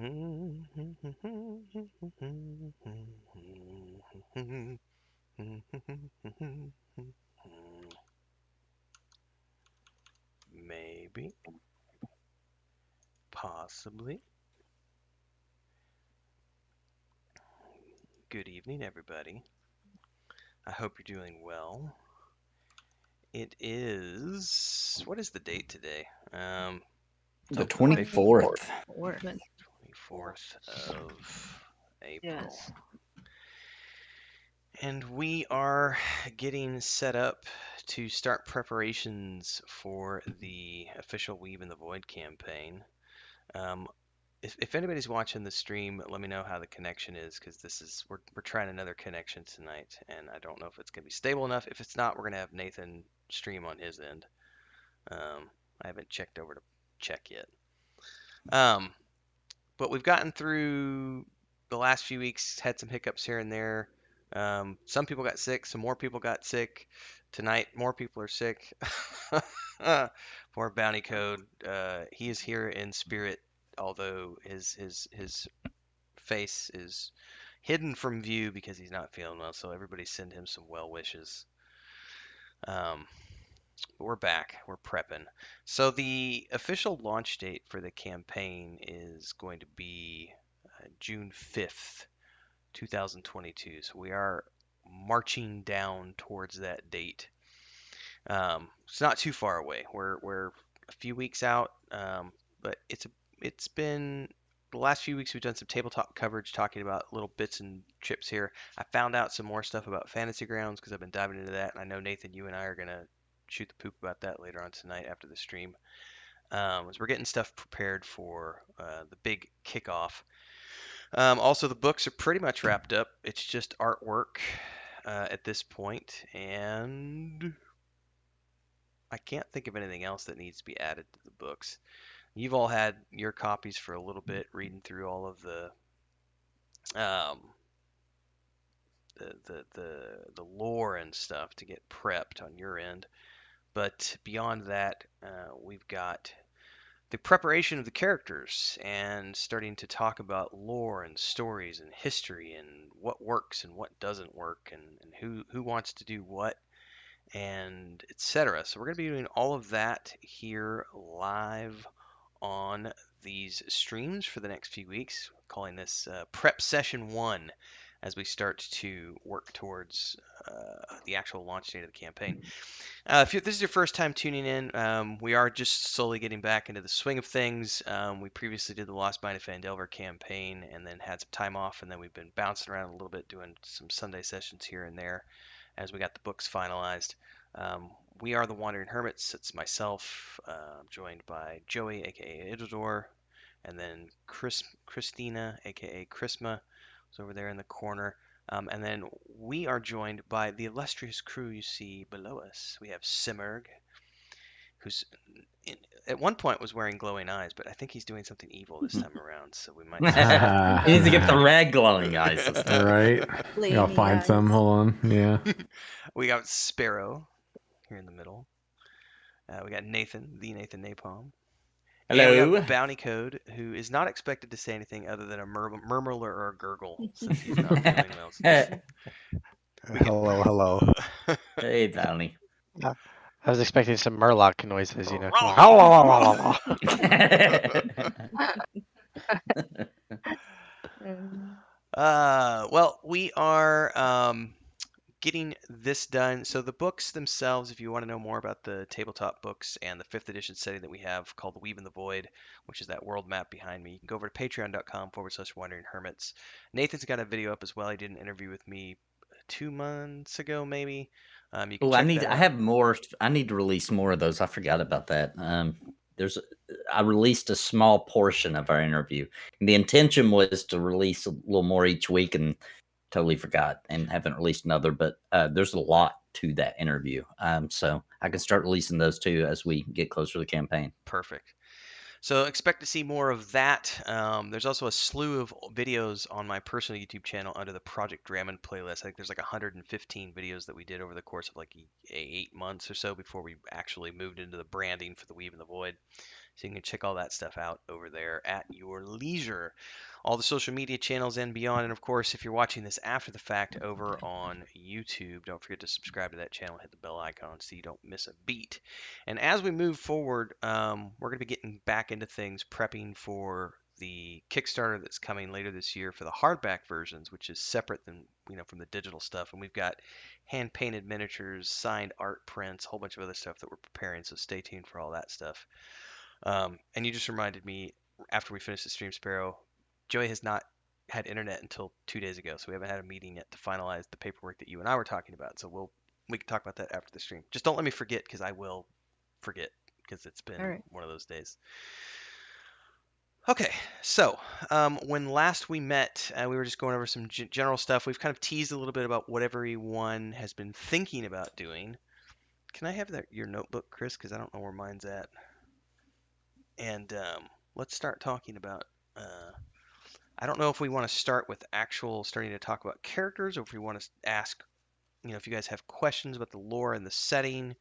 Maybe. Possibly. Good evening, everybody. I hope you're doing well. It is. What is the date today? The 24th. 24th of April. Yes. And we are getting set up to start preparations for the official Weave in the Void campaign. If anybody's watching the stream, let me know how the connection is, because we're trying another connection tonight, and I don't know if it's gonna be stable enough. If it's not, we're gonna have Nathan stream on his end. I haven't checked over to check yet. But we've gotten through the last few weeks, had some hiccups here and there. Some people got sick, some more people got sick. Tonight, more people are sick. Poor Bounty Code. He is here in spirit, although his face is hidden from view because he's not feeling well. So everybody send him some well wishes. But we're back. We're prepping. So the official launch date for the campaign is going to be June 5th, 2022. So we are marching down towards that date. It's not too far away. We're a few weeks out, but it's been the last few weeks we've done some tabletop coverage talking about little bits and chips here. I found out some more stuff about Fantasy Grounds because I've been diving into that, and I know Nathan, you and I are gonna shoot the poop about that later on tonight after the stream. As we're getting stuff prepared for the big kickoff. Also, the books are pretty much wrapped up. It's just artwork at this point, and I can't think of anything else that needs to be added to the books. You've all had your copies for a little bit, reading through all of um, the lore and stuff to get prepped on your end. But beyond that, we've got the preparation of the characters and starting to talk about lore and stories and history and what works and what doesn't work and who wants to do what and etc. So we're going to be doing all of that here live on these streams for the next few weeks, calling this Prep Session 1 as we start to work towards the actual launch date of the campaign. If this is your first time tuning in, we are just slowly getting back into the swing of things. We previously did the Lost Mine of Phandelver campaign and then had some time off, and then we've been bouncing around a little bit doing some Sunday sessions here and there as we got the books finalized. We are the Wandering Hermits. It's myself, joined by Joey, aka Idador, and then Christina, aka Chrisma, who's over there in the corner. And then we are joined by the illustrious crew you see below us. We have Simmerg, who's at one point was wearing glowing eyes, but I think he's doing something evil this time around. So we might. He needs to get the red glowing eyes. Right. I'll find some. Hold on. Yeah. We got Sparrow here in the middle. We got Nathan, the Nathan Napalm. Hello. And we got Bounty Code, who is not expected to say anything other than a murmur or a gurgle, since he's not feeling well. Hello. Hey, Bounty. I was expecting some Murloc noises, you know. Well, we are getting this done. So the books themselves, if you want to know more about the tabletop books and the 5th edition setting that we have called The Weave in the Void, which is that world map behind me, you can go over to patreon.com/wandering hermits. Nathan's got a video up as well. He did an interview with me 2 months ago, maybe. You can check that out. I have more. I need to release more of those. I forgot about that. I released a small portion of our interview. And the intention was to release a little more each week, and totally forgot and haven't released another. But there's a lot to that interview, so I can start releasing those too as we get closer to the campaign. Perfect. So expect to see more of that. There's also a slew of videos on my personal YouTube channel under the Project Drammond playlist. I think there's like 115 videos that we did over the course of like 8 months or so before we actually moved into the branding for the Weave in the Void. So you can check all that stuff out over there at your leisure. All the social media channels and beyond. And of course, if you're watching this after the fact over on YouTube, don't forget to subscribe to that channel, hit the bell icon so you don't miss a beat. And as we move forward, we're going to be getting back into things, prepping for the Kickstarter that's coming later this year for the hardback versions, which is separate than from the digital stuff. And we've got hand painted miniatures, signed art prints, a whole bunch of other stuff that we're preparing. So stay tuned for all that stuff. And you just reminded me after we finished the stream, Sparrow, Joey has not had internet until 2 days ago, so we haven't had a meeting yet to finalize the paperwork that you and I were talking about. So we can talk about that after the stream. Just don't let me forget, because I will forget, because it's been one of those days. Okay, so when last we met, we were just going over some general stuff. We've kind of teased a little bit about what everyone has been thinking about doing. Can I have your notebook, Chris? Because I don't know where mine's at. And let's start talking about. I don't know if we want to start with starting to talk about characters, or if we want to ask, if you guys have questions about the lore and the setting,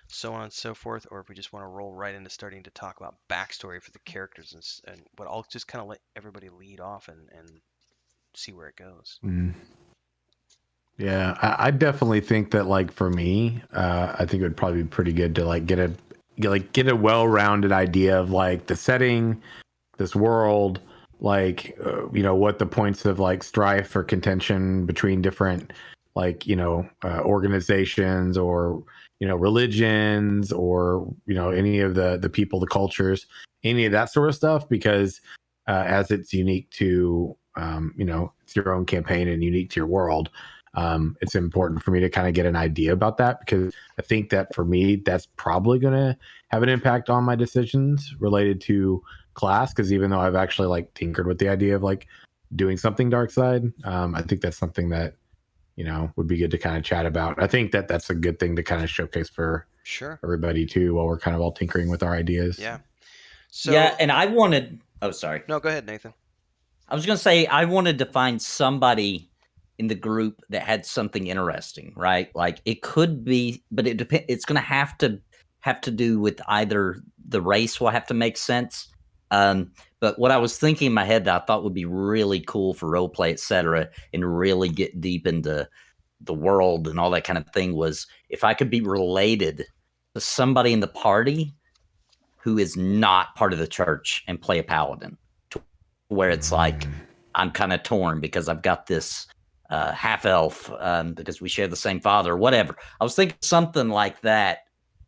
so on and so forth, or if we just want to roll right into starting to talk about backstory for the characters, but I'll just kind of let everybody lead off and see where it goes. Yeah, I definitely think that, like, for me, I think it would probably be pretty good to get a well-rounded idea of like the setting, this world, like what the points of like strife or contention between different organizations or religions or any of the people, the cultures, any of that sort of stuff, because as it's unique to it's your own campaign and unique to your world. It's important for me to kind of get an idea about that, because I think that for me, that's probably going to have an impact on my decisions related to class. Because even though I've actually like tinkered with the idea of like doing something dark side, I think that's something that would be good to kind of chat about. I think that that's a good thing to kind of showcase for everybody too, while we're kind of all tinkering with our ideas. Yeah. So and I wanted. Oh, sorry. No, go ahead, Nathan. I was going to say I wanted to find somebody in the group that had something interesting, right? Like it could be, but it depends. It's going to have to do with either the race will have to make sense. But what I was thinking in my head that I thought would be really cool for roleplay, etc., and really get deep into the world and all that kind of thing was if I could be related to somebody in the party who is not part of the church and play a paladin, to where it's like I'm kind of torn because I've got this half elf because we share the same father or whatever. I was thinking something like that,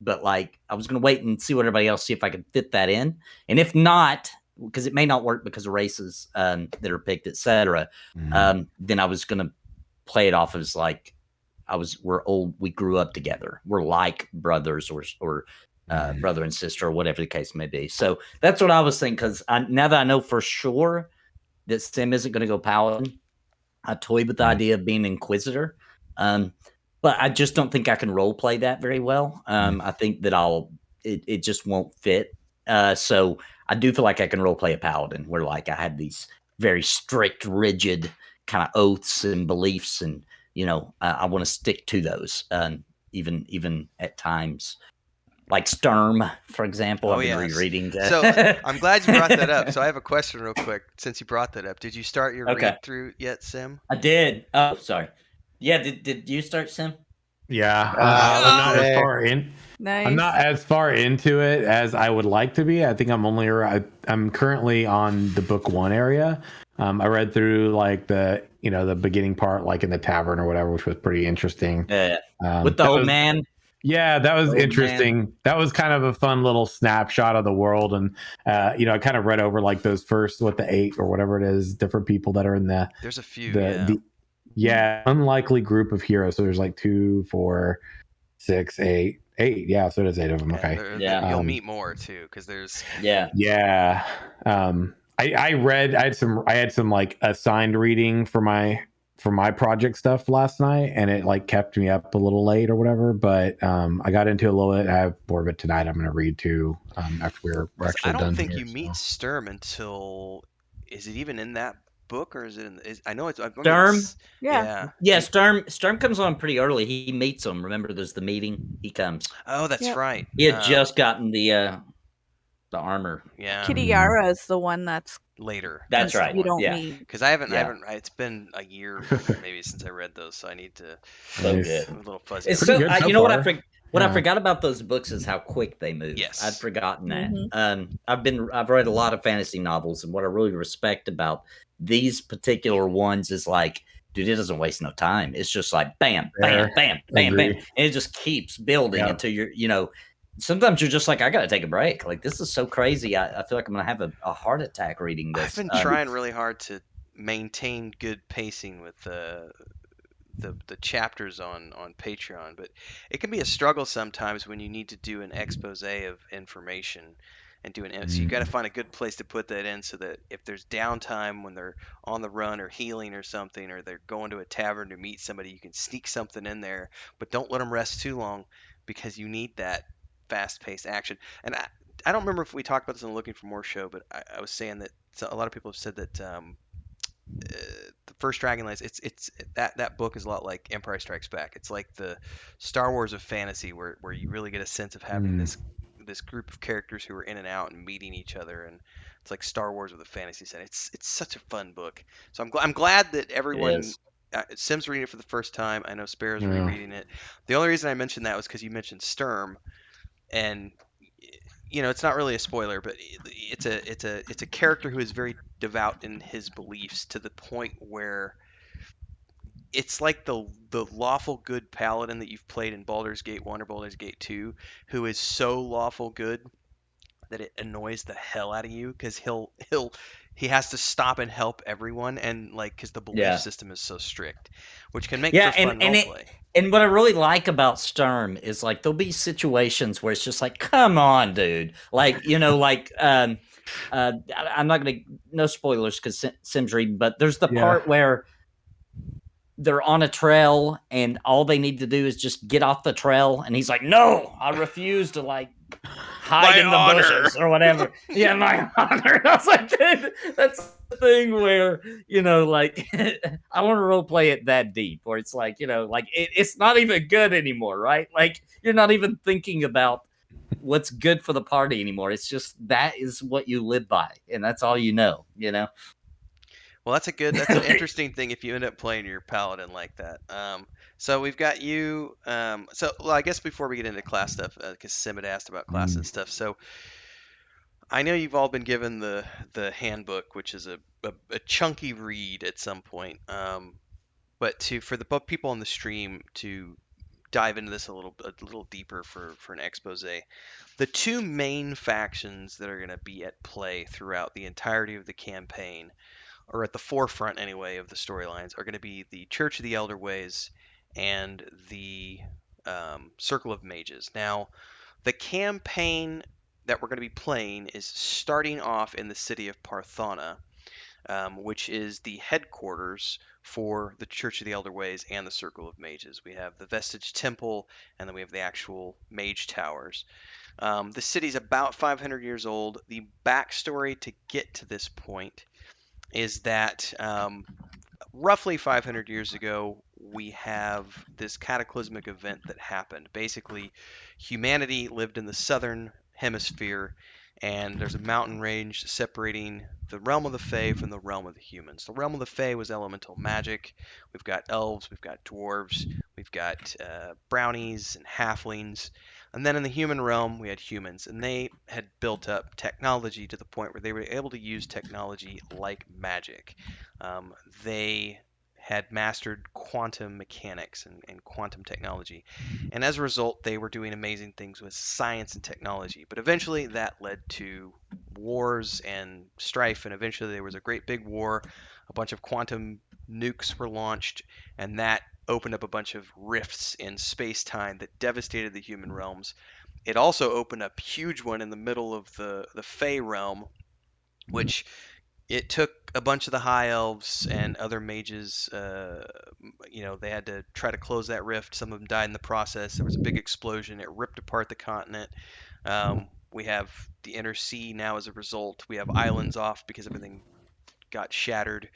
but like I was going to wait and see what everybody else, see if I could fit that in. And if not, because it may not work because of races that are picked, etc., then I was going to play it off as like we're old, we grew up together, we're like brothers or brother and sister or whatever the case may be. So that's what I was thinking, because now that I know for sure that Sim isn't going to go paladin, I toyed with the idea of being Inquisitor, but I just don't think I can role play that very well. I think that it just won't fit. So I do feel like I can role play a paladin, where like I had these very strict, rigid kind of oaths and beliefs, and I want to stick to those, even at times. Like Sturm, for example. I've been rereading that. So I'm glad you brought that up. So I have a question real quick since you brought that up. Did you start your read through yet, Sim? I did. Oh, sorry. Yeah, did you start, Sim? Yeah, I'm not as far in. Nice. I'm not as far into it as I would like to be. I think I'm currently on the book 1 area. I read through like the beginning part, like in the tavern or whatever, which was pretty interesting. Yeah. With the old man. Yeah, that was interesting. Man. That was kind of a fun little snapshot of the world. And, I kind of read over like those first, the 8 or whatever it is, different people that are in the. There's a few. The unlikely group of heroes. So there's like 2, 4, 6, 8. Yeah, so there's 8 of them. Okay. You'll meet more too, because there's. Yeah. I had some like assigned reading for my project stuff last night, and it like kept me up a little late or whatever, but I got into it a little bit. I have more of it tonight. I'm going to read too after we're actually done. I don't think you meet Sturm until, is it even in that book, or is it I know it's Sturm. Yeah. Sturm comes on pretty early. He meets him. Remember, there's the meeting. He comes. Oh, that's right. He had just gotten the the armor. Yeah, Kitty Yara is the one that's later. That's the right. you one. don't Yeah. need. Because I Yeah. haven't. It's been a year maybe since I read those, so I need to. So Nice. good. I'm a little fuzzy. It's on Pretty it. so good so you know what far. what I Yeah. forgot about those books is how quick they move. Yes. I'd forgotten that. Mhm. I've read a lot of fantasy novels, and what I really respect about these particular ones is like, dude, it doesn't waste no time. It's just like bam, bam, Fair. bam, bam, bam, Agree. and it just keeps building Yeah. until you're. Sometimes you're just like, I gotta take a break. Like this is so crazy. I feel like I'm gonna have a heart attack reading I've this. been trying really hard to maintain good pacing with the chapters on Patreon, but it can be a struggle sometimes when you need to do an expose of information and do an so you got to find a good place to put that in so that if there's downtime when they're on the run or healing or something or they're going to a tavern to meet somebody, you can sneak something in there, but don't let them rest too long because you need that fast-paced action. And I don't remember if we talked about this in the Looking for More show, but I was saying that a lot of people have said that the first Dragonlance, it's that book is a lot like Empire Strikes Back. It's like the Star Wars of fantasy, where you really get a sense of having this group of characters who are in and out and meeting each other, and it's like Star Wars with a fantasy setting. It's such a fun book. So I'm glad that everyone. is. Sim's reading it for the first time. I know Sparrow's Yeah. rereading it. The only reason I mentioned that was because you mentioned Sturm, and it's not really a spoiler, but it's a character who is very devout in his beliefs to the point where it's like the lawful good paladin that you've played in Baldur's Gate 1 or Baldur's Gate 2, who is so lawful good that it annoys the hell out of you because he has to stop and help everyone, and like because the belief Yeah. system is so strict, which can make Yeah, for fun roleplay. And what I really like about Sturm is like there'll be situations where it's just like, come on, dude. Like, I'm not gonna no spoilers because Sim's reading, but there's the Yeah. part where they're on a trail and all they need to do is just get off the trail, and he's like, no, I refuse to like hide My in the honor. bushes or whatever. Yeah, my honor. And I was like, dude, that's the thing where, like I want to role play it that deep where it's like, like it's not even good anymore, right? Like you're not even thinking about what's good for the party anymore. It's just that is what you live by, and that's all you know. Well, that's an interesting thing if you end up playing your paladin like that. So we've got you. Well, I guess before we get into class stuff, because Sim had asked about class and stuff. So I know you've all been given the handbook, which is a chunky read at some point. But for the people on the stream to dive into this a little deeper for an expose, the two main factions that are going to be at play throughout the entirety of the campaign, or at the forefront anyway of the storylines, are going to be the Church of the Elder Ways and the Circle of Mages. Now, the campaign that we're going to be playing is starting off in the city of Parthauna, which is the headquarters for the Church of the Elder Ways and the Circle of Mages. We have the Vestige Temple, and then we have the actual Mage Towers. The city's about 500 years old. The backstory to get to this point is that roughly 500 years ago, we have this cataclysmic event that happened. Basically, humanity lived in the southern hemisphere, and there's a mountain range separating the realm of the Fae from the realm of the humans. The realm of the Fae was elemental magic. We've got elves, we've got dwarves, we've got brownies and halflings. And then in the human realm, we had humans, and they had built up technology to the point where they were able to use technology like magic. They had mastered quantum mechanics and quantum technology. And as a result, they were doing amazing things with science and technology. But eventually, that led to wars and strife. And eventually, there was a great big war. A bunch of quantum nukes were launched, and that opened up a bunch of rifts in space time that devastated the human realms. It also opened up a huge one in the middle of the Fey realm, which it took a bunch of the high elves and other mages. They had to try to close that rift. Some of them died in the process. There was a big explosion. It ripped apart the continent. We have the inner sea now as a result. We have islands off because everything got shattered.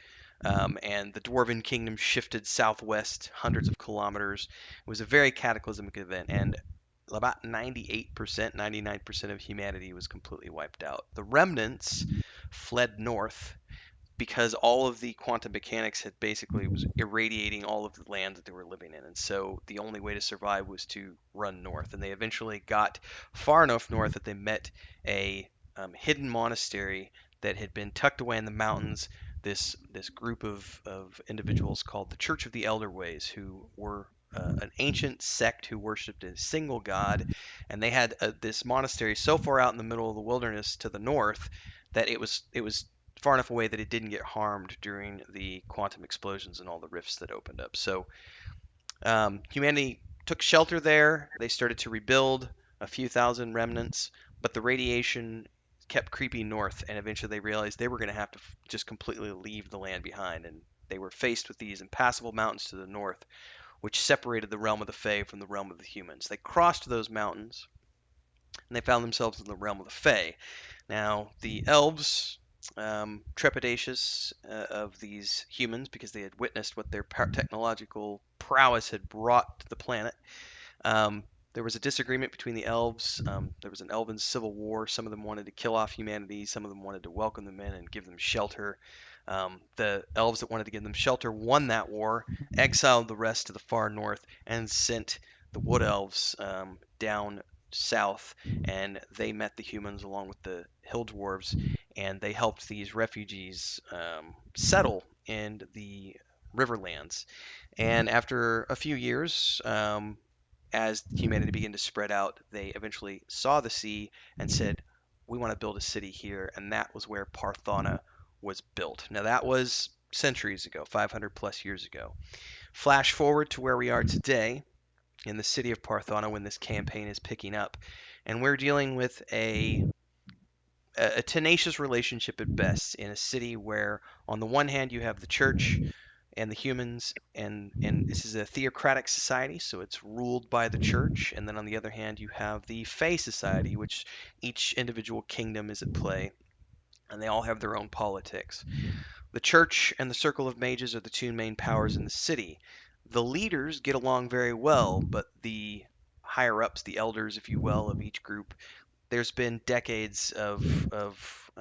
And the Dwarven Kingdom shifted southwest hundreds of kilometers. It was a very cataclysmic event. And about 98%, 99% of humanity was completely wiped out. The remnants fled north because all of the quantum mechanics had basically was irradiating all of the land that they were living in. And so the only way to survive was to run north. And they eventually got far enough north that they met a hidden monastery that had been tucked away in the mountains. This group of individuals called the Church of the Elder Ways, who were an ancient sect who worshipped a single god, and they had this monastery so far out in the middle of the wilderness to the north that it was far enough away that it didn't get harmed during the quantum explosions and all the rifts that opened up. So humanity took shelter there. They started to rebuild a few thousand remnants, but the radiation kept creeping north, and eventually they realized they were going to have to just completely leave the land behind. And they were faced with these impassable mountains to the north, which separated the realm of the Fae from the realm of the humans. They crossed those mountains, and they found themselves in the realm of the Fae. Now, the elves, trepidatious of these humans because they had witnessed what their technological prowess had brought to the planet. There was a disagreement between the elves. There was an elven civil war. Some of them wanted to kill off humanity. Some of them wanted to welcome them in and give them shelter. The elves that wanted to give them shelter won that war, exiled the rest to the far north, and sent the wood elves down south. And they met the humans along with the hill dwarves, and they helped these refugees settle in the riverlands. And after a few years, as humanity began to spread out, they eventually saw the sea and said, "We want to build a city here," and that was where Parthauna was built. Now that was centuries ago, 500 plus years ago. Flash forward to where we are today in the city of Parthauna when this campaign is picking up, and we're dealing with a tenacious relationship at best in a city where, on the one hand, you have the church and the humans, and this is a theocratic society, so it's ruled by the church. And then on the other hand, you have the Fae society, which each individual kingdom is at play, and they all have their own politics. The church and the circle of mages are the two main powers in the city. The leaders get along very well, but the higher ups, the elders, if you will, of each group, there's been decades of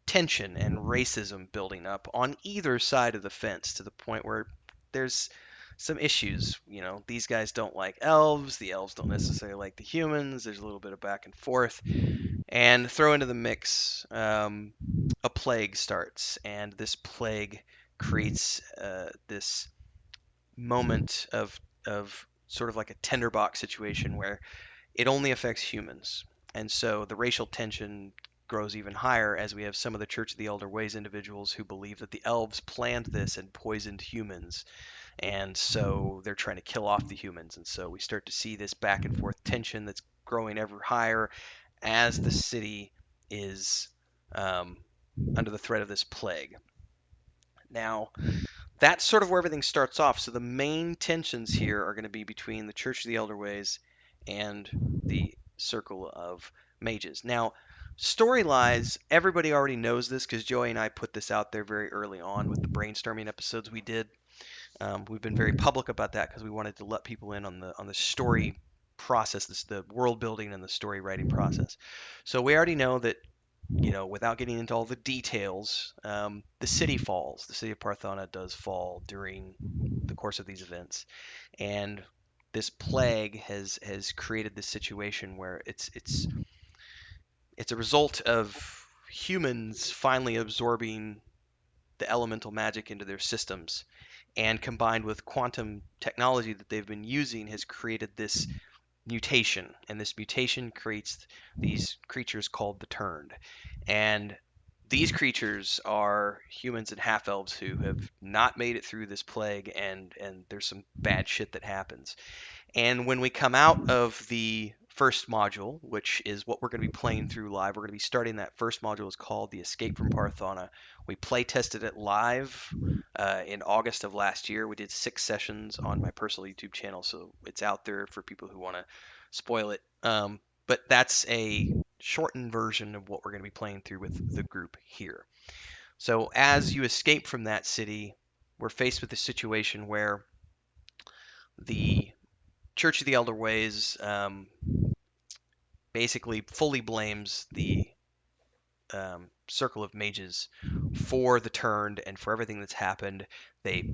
tension and racism building up on either side of the fence to the point where there's some issues. You know, these guys don't like elves, the elves don't necessarily like the humans. There's a little bit of back and forth. And throw into the mix, a plague starts, and this plague creates this moment of sort of like a tinderbox situation where it only affects humans. And so the racial tension grows even higher as we have some of the Church of the Elder Ways individuals who believe that the elves planned this and poisoned humans. And so they're trying to kill off the humans. And so we start to see this back and forth tension that's growing ever higher as the city is under the threat of this plague. Now, that's sort of where everything starts off. So the main tensions here are going to be between the Church of the Elder Ways and the Circle of Mages. Now, story-wise, everybody already knows this because Joey and I put this out there very early on with the brainstorming episodes we did. We've been very public about that because we wanted to let people in on the story process, the world building and the story writing process. So we already know that, you know, without getting into all the details, the city falls. The city of Parthauna does fall during the course of these events, and this plague has created this situation where it's a result of humans finally absorbing the elemental magic into their systems, and combined with quantum technology that they've been using has created this mutation, and this mutation creates these creatures called the Turned. And these creatures are humans and half elves who have not made it through this plague, and there's some bad shit that happens. And when we come out of the first module, which is what we're going to be playing through live, we're going to be starting that first module. Is called The Escape from Parthauna. We play tested it live in August of last year. We did 6 sessions on my personal YouTube channel, so it's out there for people who want to spoil it. But that's a shortened version of what we're going to be playing through with the group here. So as you escape from that city, we're faced with a situation where the Church of the Elder Ways basically fully blames the Circle of Mages for the Turned and for everything that's happened. They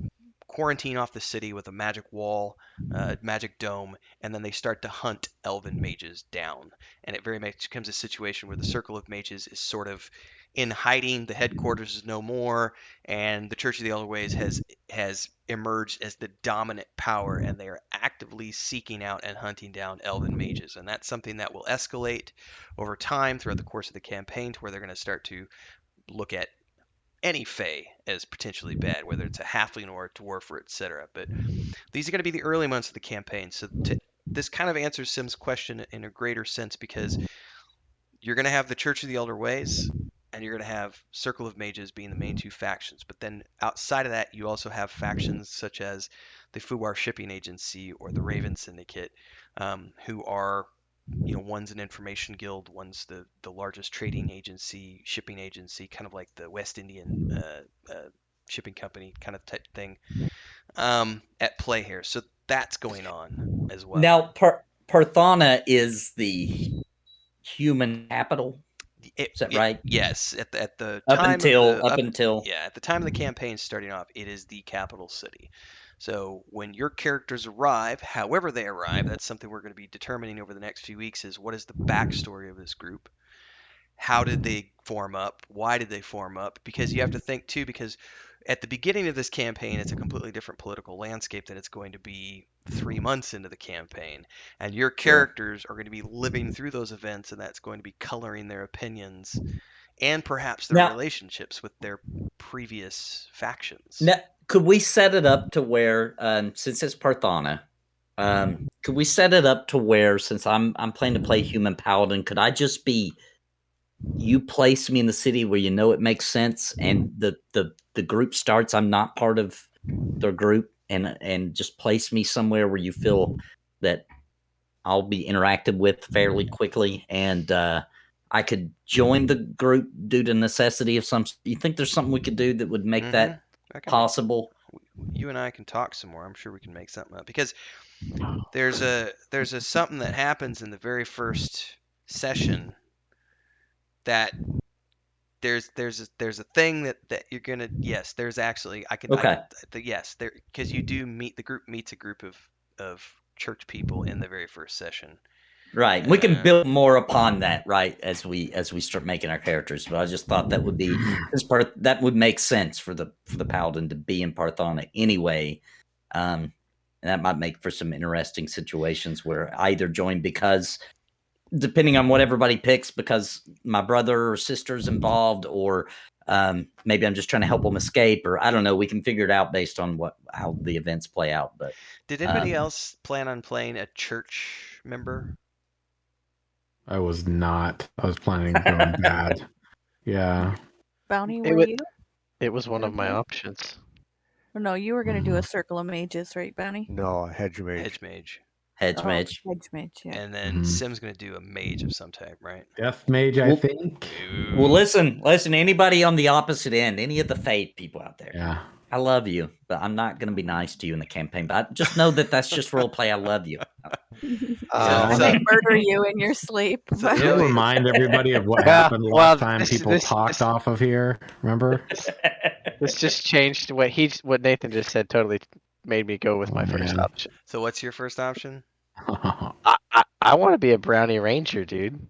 quarantine off the city with a magic wall, magic dome, and then they start to hunt elven mages down. And it very much becomes a situation where the Circle of Mages is sort of in hiding, the headquarters is no more, and the Church of the Elder Ways has emerged as the dominant power, and they are actively seeking out and hunting down elven mages. And that's something that will escalate over time throughout the course of the campaign to where they're going to start to look at any Fae as potentially bad, whether it's a halfling or a dwarf or etc. But these are going to be the early months of the campaign. So this kind of answers Sim's question in a greater sense, because you're going to have the Church of the Elder Ways and you're going to have Circle of Mages being the main two factions. But then outside of that, you also have factions such as the Fuwar Shipping Agency or the Raven Syndicate, who are, one's an information guild, one's the largest trading agency, shipping agency, kind of like the West Indian shipping company kind of type thing at play here. So that's going on as well. Now, Parthauna is the human capital. Is that right? Yes. At the Up time until at the time of the campaign starting off, it is the capital city. So when your characters arrive, however they arrive, that's something we're going to be determining over the next few weeks, is what is the backstory of this group? How did they form up? Why did they form up? Because you have to think too, because at the beginning of this campaign, it's a completely different political landscape than it's going to be 3 months into the campaign. And your characters are going to be living through those events, and that's going to be coloring their opinions and perhaps their relationships with their previous factions. Now, could we set it up to where, since it's Parthauna, could we set it up to where, since I'm planning to play human paladin, could I just be, you place me in the city where it makes sense, and the group starts, I'm not part of their group, and just place me somewhere where you feel that I'll be interacted with fairly quickly, and I could join the group due to necessity of some. You think there's something we could do that would make that possible? You and I can talk some more. I'm sure we can make something up, because there's a something that happens in the very first session that there's a thing that you're gonna there's actually because you do meet, the group meets a group of church people in the very first session. Right. We can build more upon that, right, as we start making our characters. But I just thought that would be that would make sense for the paladin to be in Parthauna anyway. And that might make for some interesting situations where I either join because, depending on what everybody picks, because my brother or sister's involved, or maybe I'm just trying to help them escape, or I don't know. We can figure it out based on how the events play out. But did anybody else plan on playing a church member? I was not. I was planning on going bad. Yeah. Bounty, were you? It was one of my options. Oh, no, you were going to do a Circle of Mages, right, Bounty? No, Hedge Mage. Hedge Mage. Hedge Mage. Hedge Mage, yeah. And then Sim's going to do a mage of some type, right? Death Mage, I think. Well, listen. Anybody on the opposite end, any of the Fate people out there. Yeah. I love you, but I'm not going to be nice to you in the campaign. But just know that's just role play. I love you. I might murder you in your sleep. Can you remind everybody of what happened last time people talked off of here? Remember? This just changed what Nathan just said. Totally made me go with my first option. So what's your first option? I want to be a brownie ranger, dude.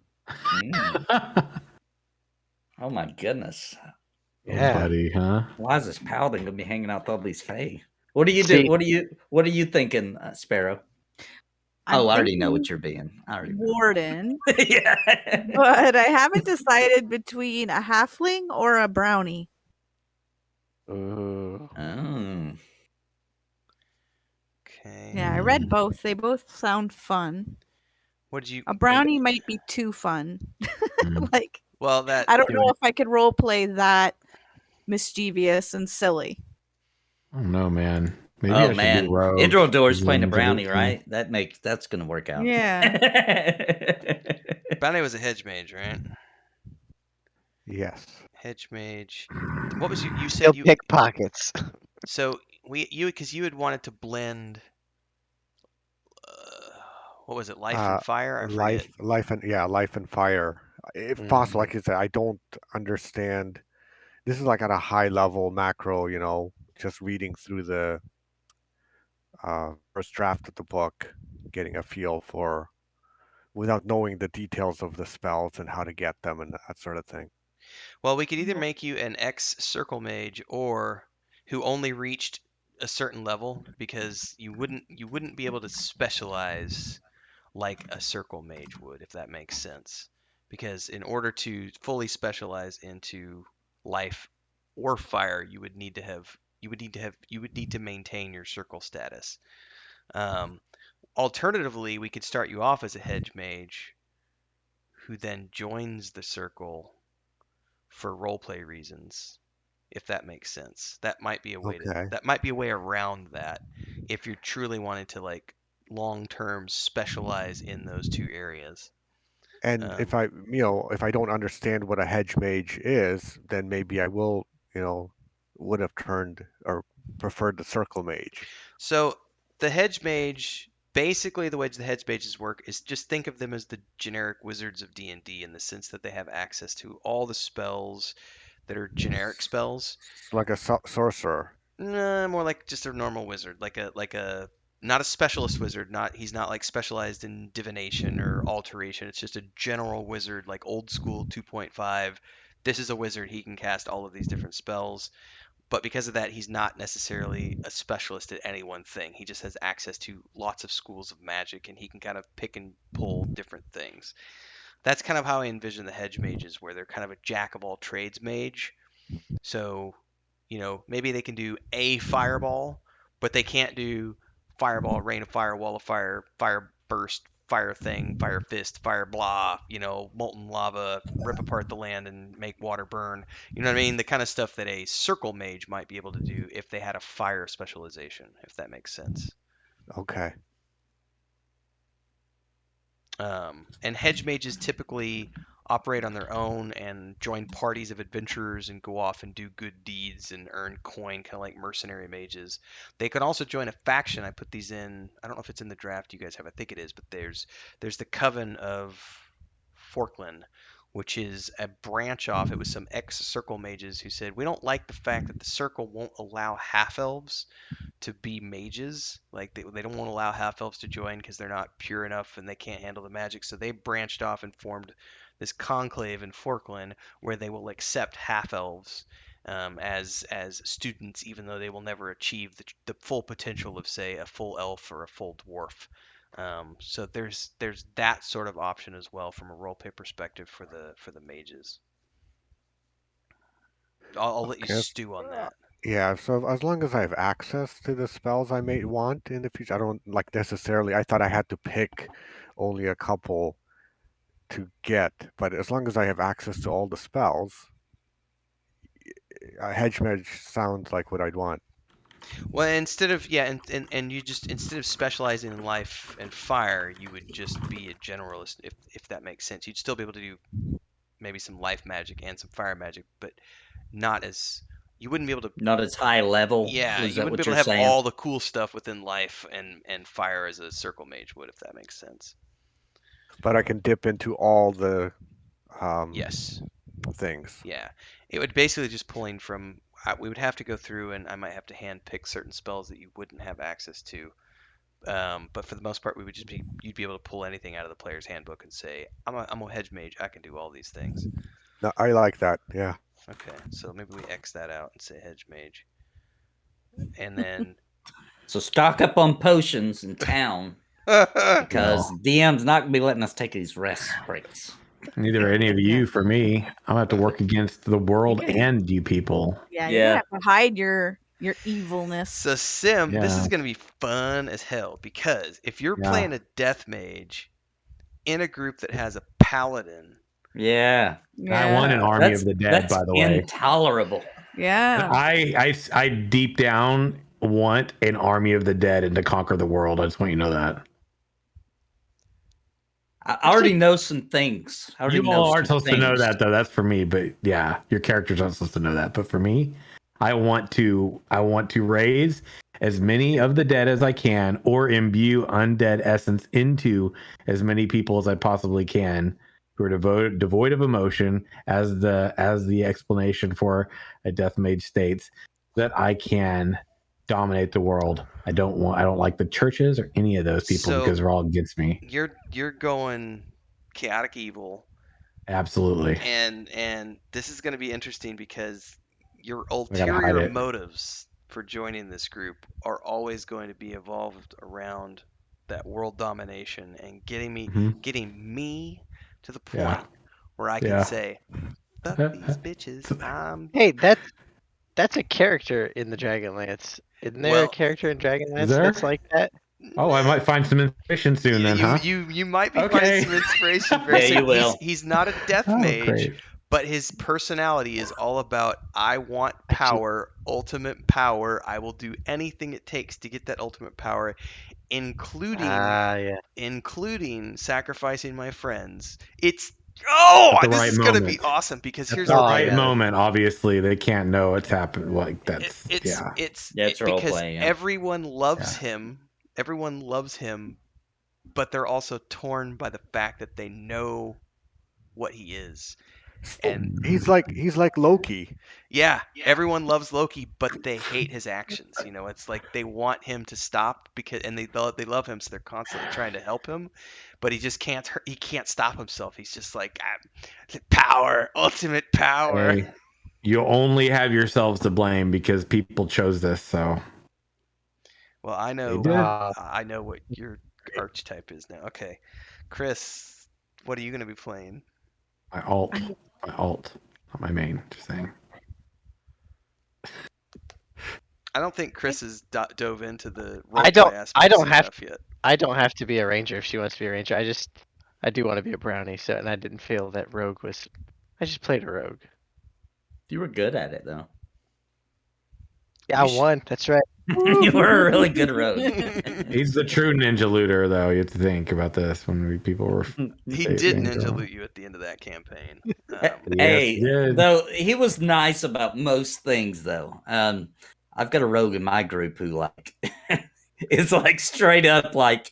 Oh my goodness. Yeah, buddy, huh? Why is this paladin gonna be hanging out with all these fae? What do you do? What are you thinking, Sparrow? I already know what you're being. Warden. Yeah. But I haven't decided between a halfling or a brownie. Ooh. Oh. Okay. Yeah, I read both. They both sound fun. What did you? A brownie might be too fun. Well, I don't know if I could role play that mischievous and silly. I don't know, man. Maybe I should be rogue. Idrodor's playing a brownie, right? That's gonna work out. Yeah. Brownie was a hedge mage, right? Yes. Hedge mage. What was you said? He'll pick pockets. So because you had wanted to blend. what was it? Life and fire? I forget. Life and fire. If possible, like I said, I don't understand. This is like at a high level macro, just reading through the first draft of the book, getting a feel for without knowing the details of the spells and how to get them and that sort of thing. Well, we could either make you an ex circle mage or who only reached a certain level, because you wouldn't be able to specialize like a circle mage would, if that makes sense. Because in order to fully specialize into life or fire, you would need to maintain your circle status. Alternatively, we could start you off as a hedge mage who then joins the circle for roleplay reasons, if that makes sense. That might be a way Okay. around that if you're truly wanting to like long term specialize in those two areas. And if I don't understand what a hedge mage is, then maybe I will, would have turned or preferred the circle mage. So the hedge mage, basically the way the hedge mages work is just think of them as the generic wizards of D&D, in the sense that they have access to all the spells that are generic spells. It's like a sorcerer. Nah, more like just a normal wizard, like a not a specialist wizard. He's not like specialized in divination or alteration. It's just a general wizard, like old school 2.5. This is a wizard. He can cast all of these different spells. But because of that, he's not necessarily a specialist at any one thing. He just has access to lots of schools of magic, and he can kind of pick and pull different things. That's kind of how I envision the hedge mages, where they're kind of a jack of all trades mage. So, maybe they can do a fireball, but they can't do fireball, rain of fire, wall of fire, fire burst, fire thing, fire fist, fire blah, molten lava, rip apart the land and make water burn. You know what I mean? The kind of stuff that a circle mage might be able to do if they had a fire specialization, if that makes sense. Okay. And hedge mages typically operate on their own and join parties of adventurers and go off and do good deeds and earn coin, kind of like mercenary mages. They could also join a faction. I put these in. I don't know if it's in the draft you guys have. I think it is, but there's the Coven of Forkland, which is a branch off. It was some ex-circle mages who said, we don't like the fact that the circle won't allow half-elves to be mages. Like they don't want to allow half-elves to join because they're not pure enough and they can't handle the magic. So they branched off and formed this conclave in Forkland where they will accept half-elves as students, even though they will never achieve the full potential of, say, a full elf or a full dwarf. So there's that sort of option as well from a roleplay perspective for the mages. I'll let you stew on that. Yeah, so as long as I have access to the spells I may want in the future, I don't like necessarily. I thought I had to pick only a couple to get, but as long as I have access to all the spells, a hedge mage sounds like what I'd want. Well, instead of and you just, instead of specializing in life and fire, you would just be a generalist, if that makes sense. You'd still be able to do maybe some life magic and some fire magic, but you wouldn't be able to. Not as high level. Yeah, Is you that wouldn't be what able you're to have saying? all the cool stuff within life and fire as a circle mage would, if that makes sense. But I can dip into all the Yes. things. Yeah, it would basically just pulling from. We would have to go through, and I might have to hand pick certain spells that you wouldn't have access to. But for the most part, you'd be able to pull anything out of the player's handbook and say, I'm a hedge mage. I can do all these things. No, I like that. Yeah. Okay, so maybe we X that out and say hedge mage. And then So stock up on potions in town because DM's not gonna be letting us take these rest breaks. Neither are any of you for me. I'm gonna have to work against the world and you people. Yeah, you have to hide your evilness. So Sim, this Yeah. is gonna be fun as hell, because if you're playing a death mage in a group that has a paladin. Yeah. I want an army of the dead, by the way. Intolerable. Yeah. I deep down want an army of the dead and to conquer the world. I just want you to know that. I already know some things. You all aren't supposed to know that, though. That's for me. But yeah, your characters aren't supposed to know that. But for me, I want to raise as many of the dead as I can, or imbue undead essence into as many people as I possibly can, who are devoid of emotion, as the explanation for a death mage states, that I can dominate the world. I don't like the churches or any of those people So because they're all against me. you're going chaotic evil, Absolutely. and this is going to be interesting because your I gotta hide ulterior it. motives for joining this group are always going to be evolved around that world domination and Mhm. getting me to the Yeah. point where I can Yeah. say, "Fuck these bitches." Hey, that's a character in the Dragonlance. Isn't there a Well, character in Is Dragonlance there? that's like that? Oh, I might find some inspiration soon then, huh? you might be finding Okay. some inspiration very Yeah, soon. you will. He's not a death Oh, mage, great. but his personality is all about I want I just- power, ultimate power. I will do anything it takes to get that ultimate power, including Yeah. including sacrificing my friends. It's At the this right is gonna be moment. awesome because At here's the the Oh right thing. yeah. moment, obviously, they can't know it's happened. Like, that's, yeah. Yeah, it's role Because play. Yeah. everyone loves Yeah. him. Everyone loves him, but they're also torn by the fact that they know what he is. And He's like Loki. yeah, everyone loves Loki, but they hate his actions. It's like they want him to stop because, and they love him, so they're constantly trying to help him, but he just can't. He can't stop himself. He's just like power, ultimate power. Hey, you only have yourselves to blame because people chose this. So Well, I they know, did. I know what your archetype is now. Okay, Chris, what are you gonna be playing? My alt, not my main. Just saying. I don't think Chris has dove into the I roleplay aspects don't have enough yet. I don't have to be a ranger if she wants to be a ranger. I do want to be a brownie, so and I didn't feel that rogue was I just played a rogue. You were good at it though. Yeah, I You sh- won. That's right. You were a really good rogue. He's the true ninja looter, though. You have to think about this when people were. He say did things ninja wrong. loot you at the end of that campaign. Yes, he Hey, did. though he was nice about most things though. I've got a rogue in my group who like it's like straight up like,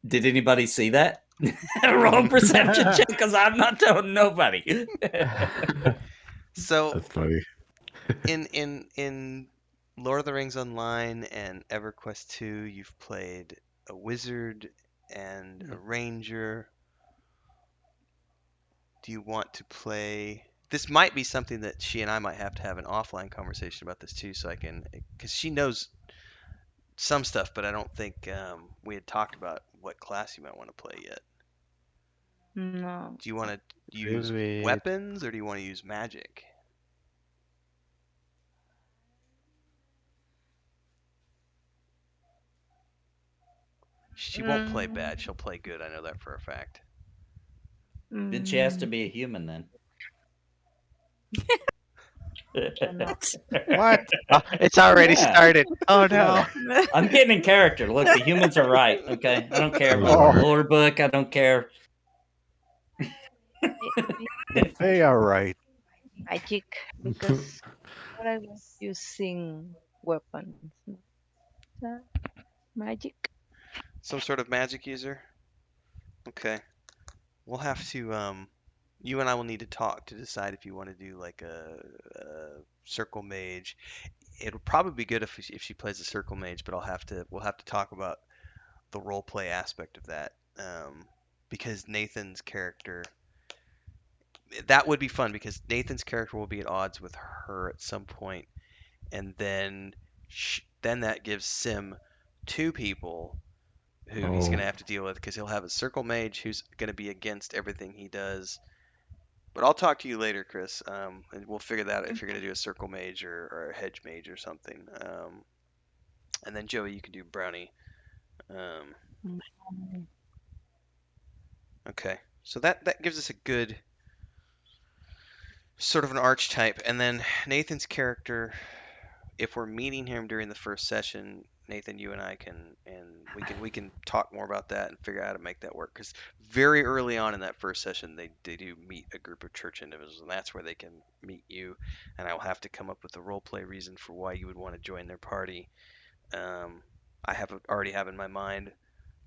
did anybody see that? Roll perception check because I'm not telling nobody. So That's funny. in Lord of the Rings Online and EverQuest 2, you've played a wizard and a ranger. Do you want to play? This might be something that she and I might have to have an offline conversation about this too, so I can, because she knows some stuff, but I don't think we had talked about what class you might want to play yet. No. Do you want to use Druid. weapons or do you want to use magic? She won't play bad. She'll play good. I know that for a fact. Then she has to be a human then. What? It's already Yeah. started. Oh no. No. I'm getting in character. Look, the humans are right. Okay, I don't care about Oh. the lore book. I don't care. They are right. Magic because what I was using weapons. Uh, Magic. Some sort of magic user? Okay. We'll have to, you and I will need to talk to decide if you want to do like a circle mage. It'll probably be good if she plays a circle mage, but we'll have to talk about the role play aspect of that. Because Nathan's character, that would be fun because Nathan's character will be at odds with her at some point, and then that gives Sim two people who he's going to Oh, have to deal with because he'll have a circle mage who's going to be against everything he does. But I'll talk to you later, Chris, and we'll figure that out if you're going to do a circle mage or a hedge mage or something. And then Joey, you can do brownie. Okay, so that gives us a good sort of an archetype. And then Nathan's character, if we're meeting him during the first session, Nathan, you and I we can talk more about that and figure out how to make that work. Because very early on in that first session, they do meet a group of church individuals, and that's where they can meet you. And I'll have to come up with a role play reason for why you would want to join their party. I already have in my mind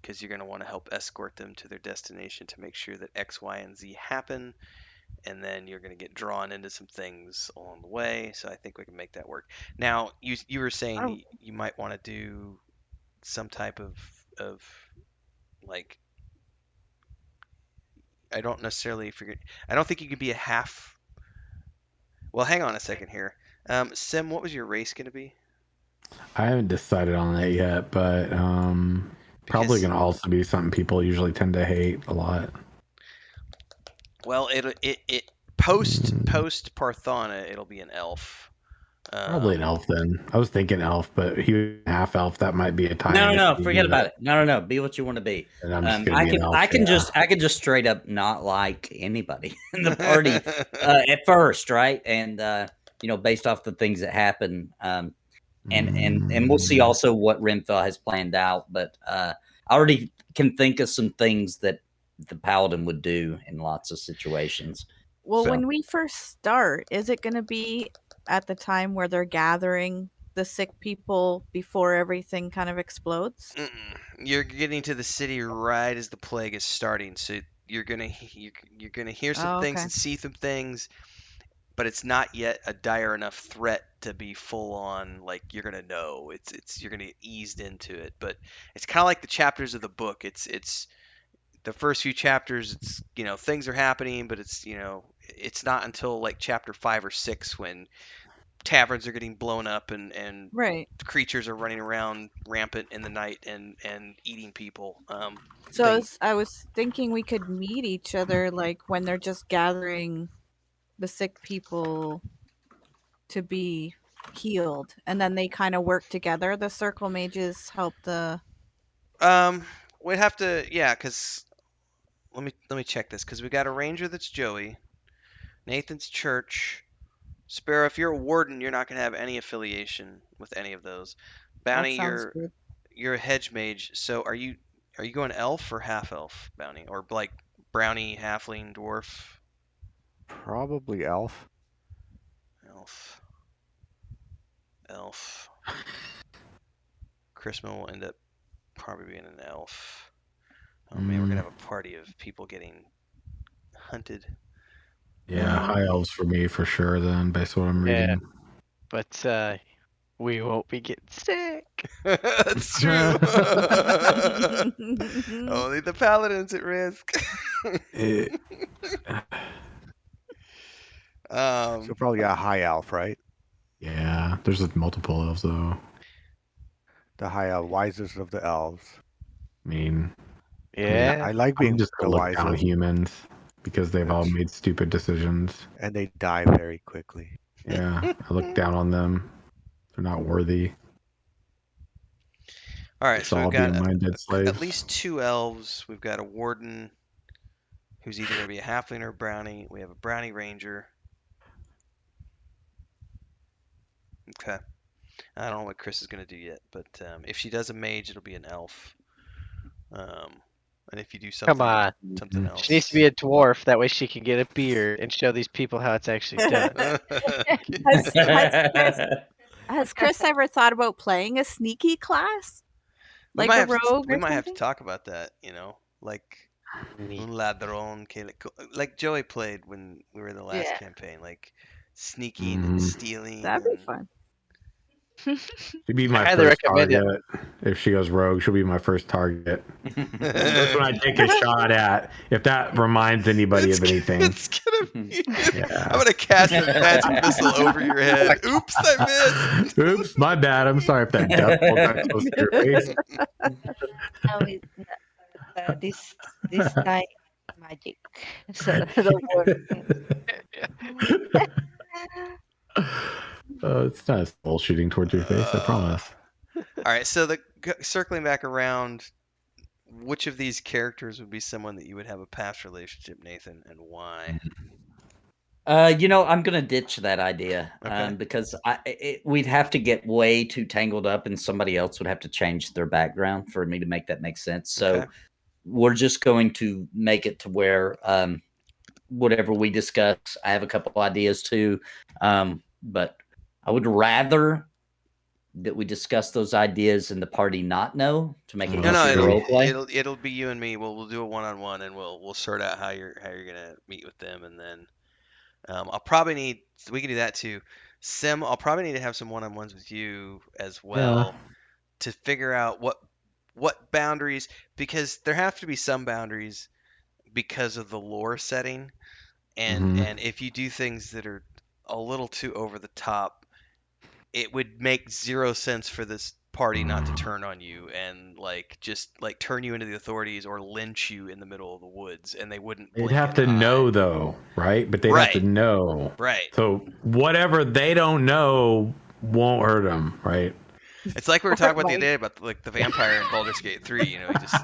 because you're going to want to help escort them to their destination to make sure that X, Y, and Z happen, and then you're going to get drawn into some things along the way. So I think we can make that work. Now, you were saying Oh. you might want to do some type of like I don't necessarily figure. I don't think you could be a half. Well, hang on a second here. Sim, what was your race going to be? I haven't decided on that yet, but probably Because gonna also be something people usually tend to hate a lot. well, it post Parthauna, it'll be an elf. Probably an elf then. I was thinking elf, but he was half elf. That might be a tie. No. Forget about it. No. Be what you want to be. And I'm just gonna be an elf. I can just straight up not like anybody in the party at first, right? And based off the things that happen, and we'll see also what Renfell has planned out. But I already can think of some things that the paladin would do in lots of situations. Well, So- when we first start, is it going to be at the time where they're gathering the sick people before everything kind of explodes? You're getting to the city right as the plague is starting, so you're gonna hear some things and see some things, but it's not yet a dire enough threat to be full on. Like you're gonna know you're gonna get eased into it, but it's kind of like the chapters of the book. It's the first few chapters. It's things are happening, but it's not until like chapter 5 or 6 when taverns are getting blown up and Right. creatures are running around rampant in the night and eating people. So I was thinking we could meet each other like when they're just gathering the sick people to be healed, and then they kind of work together. The circle mages help the. We'd have to, yeah, because let me check this because we got a ranger that's Joey, Nathan's church. Sparrow, if you're a warden, you're not gonna have any affiliation with any of those. Bounty, sounds good. you're a hedge mage. So are you going elf or half elf, Bounty, or like brownie, halfling, dwarf? Probably elf. Elf. Chrisman will end up probably being an elf. Oh man, we're gonna have a party of people getting hunted. Yeah, high elves for me for sure. Then, based on what I'm reading. Yeah. But we won't be getting sick. That's true. Only the paladins at risk. So probably a high elf, right? Yeah, there's multiple elves though. The high elf, wisest of the elves. I mean, Yeah. I like I'm being just the gonna look down on wisest, humans because they've all made stupid decisions. and they die very quickly. Yeah, I look down on them. They're not worthy. All right, so we've got minded slaves. at least 2 elves. We've got a warden who's either going to be a halfling or a brownie. We have a brownie ranger. Okay. I don't know what Chris is going to do yet, but if she does a mage, it'll be an elf. And if you do something, Come on. something else. She needs to be a dwarf. That way she can get a beard and show these people how it's actually done. Has Chris ever thought about playing a sneaky class? Like a rogue we or might have to something? talk about that, like un ladrón like Joey played when we were in the last campaign, like sneaking and stealing. That'd be fun. She'd be my highly first recommend it. target. If she goes rogue, she'll be my first target. That's what I take a shot at. If that reminds anybody of anything. It's gonna be. I'm gonna cast a magic missile over your head. Oops, I missed. Oops, my bad. I'm sorry if that death bolt got close to your face. No, this time magic. So don't worry. It's not a soul shooting towards your face, I promise. All right, so circling back around, which of these characters would be someone that you would have a past relationship, Nathan, and why? I'm gonna ditch that idea Okay. because we'd have to get way too tangled up, and somebody else would have to change their background for me to make that make sense. So Okay. we're just going to make it to where whatever we discuss, I have a couple ideas too, but I would rather that we discuss those ideas and the party not know to make it No, Let's no, easier to see. role play. it'll be you and me. We'll do a one-on-one, and we'll sort out how you're gonna meet with them, and then I'll probably need we can do that too. Sim, I'll probably need to have some one-on-ones with you as Yeah. well to figure out what boundaries, because there have to be some boundaries because of the lore setting, and Mhm. if you do things that are a little too over the top, it would make zero sense for this party not to turn on you and just turn you into the authorities or lynch you in the middle of the woods, and they wouldn't They'd blink have an to eye. know though, right? But they'd have to Right, know. right. So whatever they don't know won't hurt them, right? It's like we were Or talking about the other like, day about the vampire in Baldur's Gate 3. He just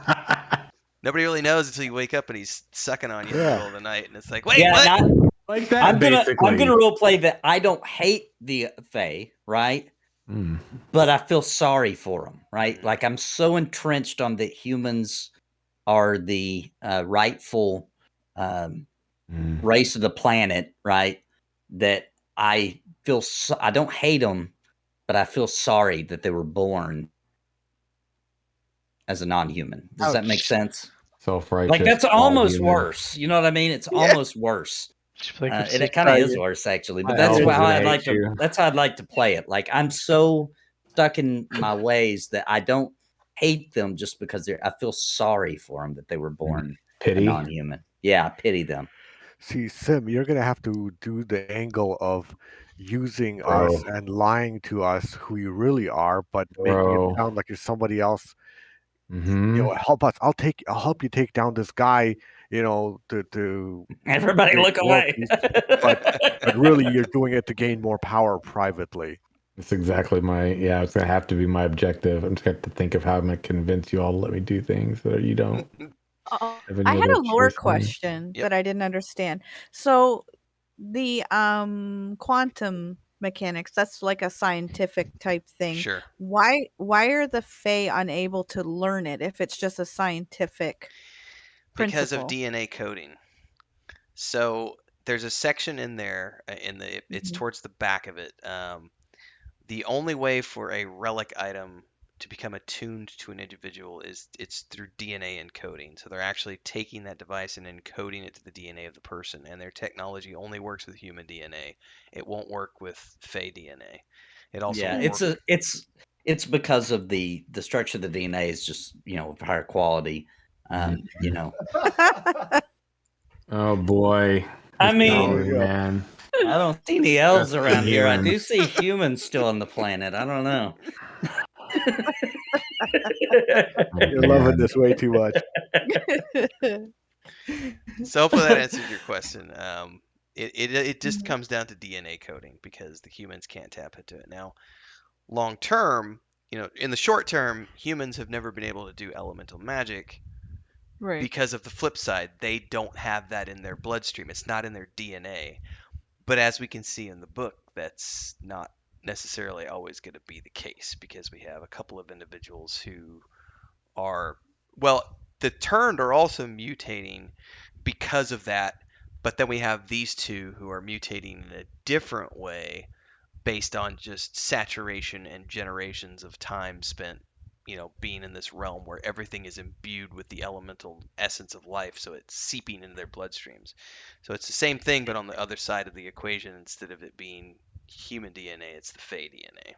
nobody really knows until you wake up and he's sucking on you in the Yeah. middle of the night, and it's like, wait, Yeah, what? Like that, I'm basically. gonna role play that I don't hate the Fae, right? Mm. But I feel sorry for them, right? Mm. Like I'm so entrenched on that humans are the rightful Mm. race of the planet, right? That I I don't hate them, but I feel sorry that they were born as a non-human. Does that make Ouch. sense? Self-righteous. Like that's all almost human. worse. You know what I mean? It's Yeah. almost worse. Just like And if it kind of Sorry. is worse actually, but My that's elves how would I'd hate like to. you. That's how I'd like to play it. Like I'm so stuck in my ways that I don't hate them just because I feel sorry for them that they were born a Pity. non-human. Yeah, I pity them. See, Sim, you're gonna have to do the angle of using Bro. us and lying to us who you really are, but making it Bro. sound like you're somebody else. Mm-hmm. Help us. I'll help you take down this guy. To Everybody make look world away. peace, but really you're doing it to gain more power privately. That's exactly it's gonna have to be my objective. I'm just gonna have to think of how I'm gonna convince you all to let me do things that you don't oh, have any I had other a lore choice in. question Yep. that I didn't understand. So the quantum mechanics, that's like a scientific type thing. Sure. Why are the Fae unable to learn it if it's just a scientific Because of principle? DNA coding. So there's a section in there it's Mhm. towards the back of it. The only way for a relic item to become attuned to an individual is it's through DNA encoding. So they're actually taking that device and encoding it to the DNA of the person, and their technology only works with human DNA. It won't work with Fey DNA. It also Yeah, won't work. it's because of the structure of the DNA is just of higher quality. Oh boy. I This mean, technology, man. I don't see any elves That's around here. I human. do see humans still on the planet. I don't know. You're loving this way too much. So hopefully that answered your question. It just Mhm. comes down to DNA coding because the humans can't tap into it. Now, long term, in the short term, humans have never been able to do elemental magic Right. because of the flip side. They don't have that in their bloodstream. It's not in their DNA. But as we can see in the book, that's not necessarily always going to be the case because we have a couple of individuals who are, well, the turned are also mutating because of that. But then we have these two who are mutating in a different way based on just saturation and generations of time spent, being in this realm where everything is imbued with the elemental essence of life, so it's seeping into their bloodstreams. So it's the same thing, but on the other side of the equation, instead of it being human DNA, it's the Fey DNA.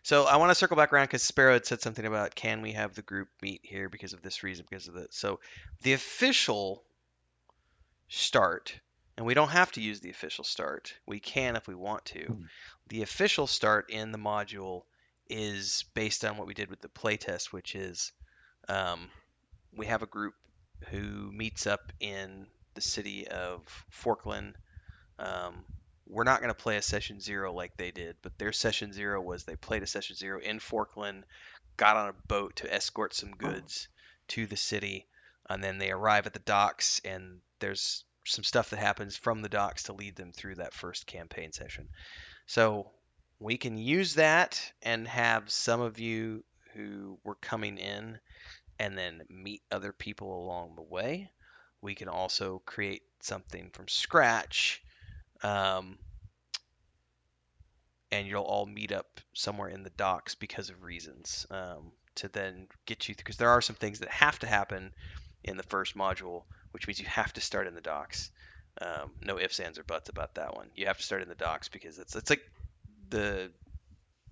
So I want to circle back around because Sparrow had said something about can we have the group meet here because of this reason, because of that. So the official start, and we don't have to use the official start. We can if we want to. The official start in the module is based on what we did with the playtest, which is we have a group who meets up in the city of Forkland. Um, we're not going to play a session 0 like they did, but their session 0 was they played a session 0 in Forkland, got on a boat to escort some goods to the city, and then they arrive at the docks, and there's some stuff that happens from the docks to lead them through that first campaign session. So we can use that and have some of you who were coming in and then meet other people along the way. We can also create something from scratch, and you'll all meet up somewhere in the docks because of reasons, to then get you, because there are some things that have to happen in the first module, which means you have to start in the docks. No ifs, ands, or buts about that one. You have to start in the docks because it's like the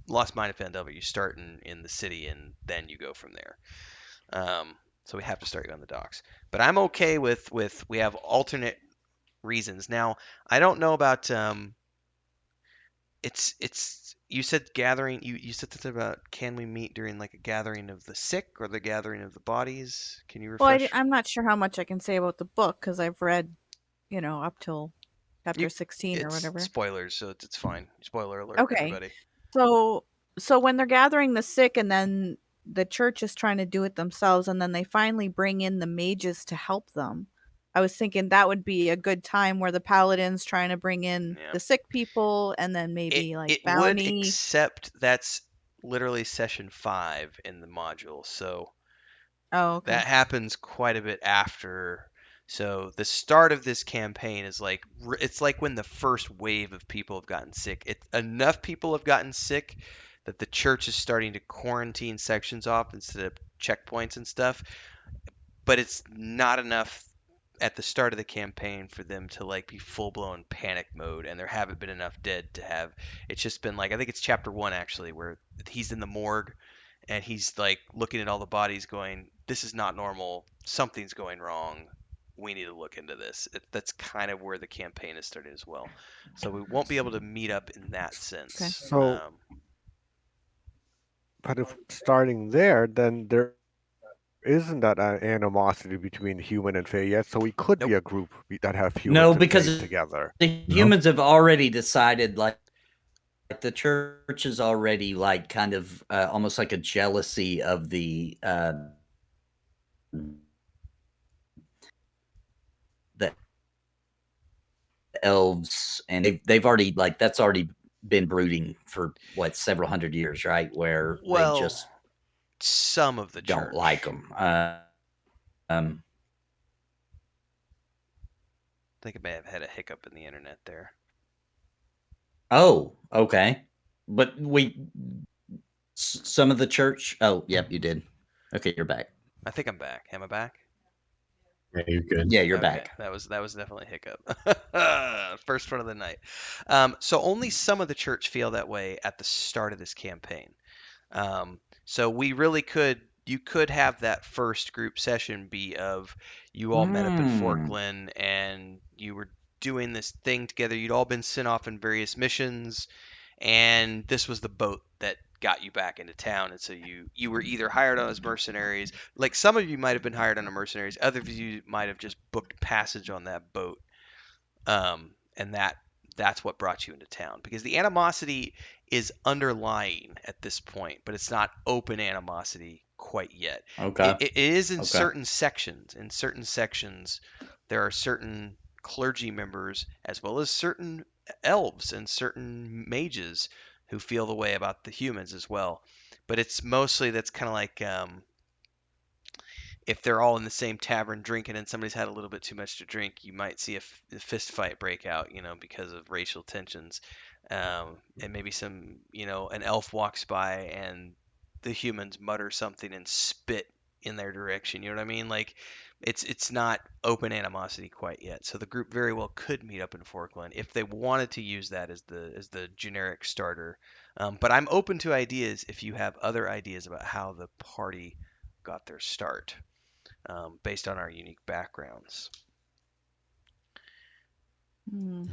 Lost Mine of Phandelver. You start in the city and then you go from there. So we have to start you on the docks. But I'm okay with we have alternate reasons. Now, I don't know about it's you said gathering, you said something about can we meet during like a gathering of the sick or the gathering of the bodies? Can you Well, refresh? I'm not sure how much I can say about the book because I've read, up till chapter You 16 or it's whatever. spoilers, so it's fine. Spoiler alert, Okay. everybody. So when they're gathering the sick and then the church is trying to do it themselves and then they finally bring in the mages to help them. I was thinking that would be a good time where the paladin's trying to bring in Yeah. the sick people and then It maybe like it would, bounty. except that's literally session 5 in the module. So Oh, okay. that happens quite a bit after. So the start of this campaign is like it's like when the first wave of people have gotten sick. Enough people have gotten sick that the church is starting to quarantine sections off instead of checkpoints and stuff. But it's not enough at the start of the campaign for them to like be full blown panic mode, and there haven't been enough dead to have. It's just been like I think it's chapter 1 actually where he's in the morgue and he's like looking at all the bodies going, this is not normal, something's going wrong, we need to look into this. That's kind of where the campaign is starting as well, so we won't be able to meet up in that sense. So, but if starting there, then there isn't that animosity between human and fae yet, so we could Nope. be a group that have humans No, and because fae together. the humans have already decided, like the church is already like kind of almost like a jealousy of the elves, and they've already like that's already been brooding for what several hundred years, right? Where they Well, just some of the don't church. like them. I think I may have had a hiccup in the internet there. Oh, okay. But some of the church. Oh, yep, you did. Okay, you're back. I think I'm back. Am I back? Yeah, you're good. Yeah, you're Okay, back. that was definitely a hiccup. First one of the night. So only some of the church feel that way at the start of this campaign. So we really could, you could have that first group session be of you all met up in Fort Glen and you were doing this thing together. You'd all been sent off in various missions, and this was the boat that got you back into town. And so you were either hired on as mercenaries, like some of you might have been hired on as mercenaries, other of you might have just booked passage on that boat, and that's what brought you into town, because the animosity is underlying at this point, but it's not open animosity quite yet. Okay. It is in Okay. certain sections. In certain sections, there are certain clergy members as well as certain elves and certain mages who feel the way about the humans as well. But it's mostly that's kind of like if they're all in the same tavern drinking and somebody's had a little bit too much to drink, you might see a fist fight break out, because of racial tensions. And maybe an elf walks by and the humans mutter something and spit in their direction. You know what I mean? Like, it's not open animosity quite yet. So the group very well could meet up in Forkland if they wanted to use that as the generic starter. But I'm open to ideas if you have other ideas about how the party got their start, based on our unique backgrounds. Hmm.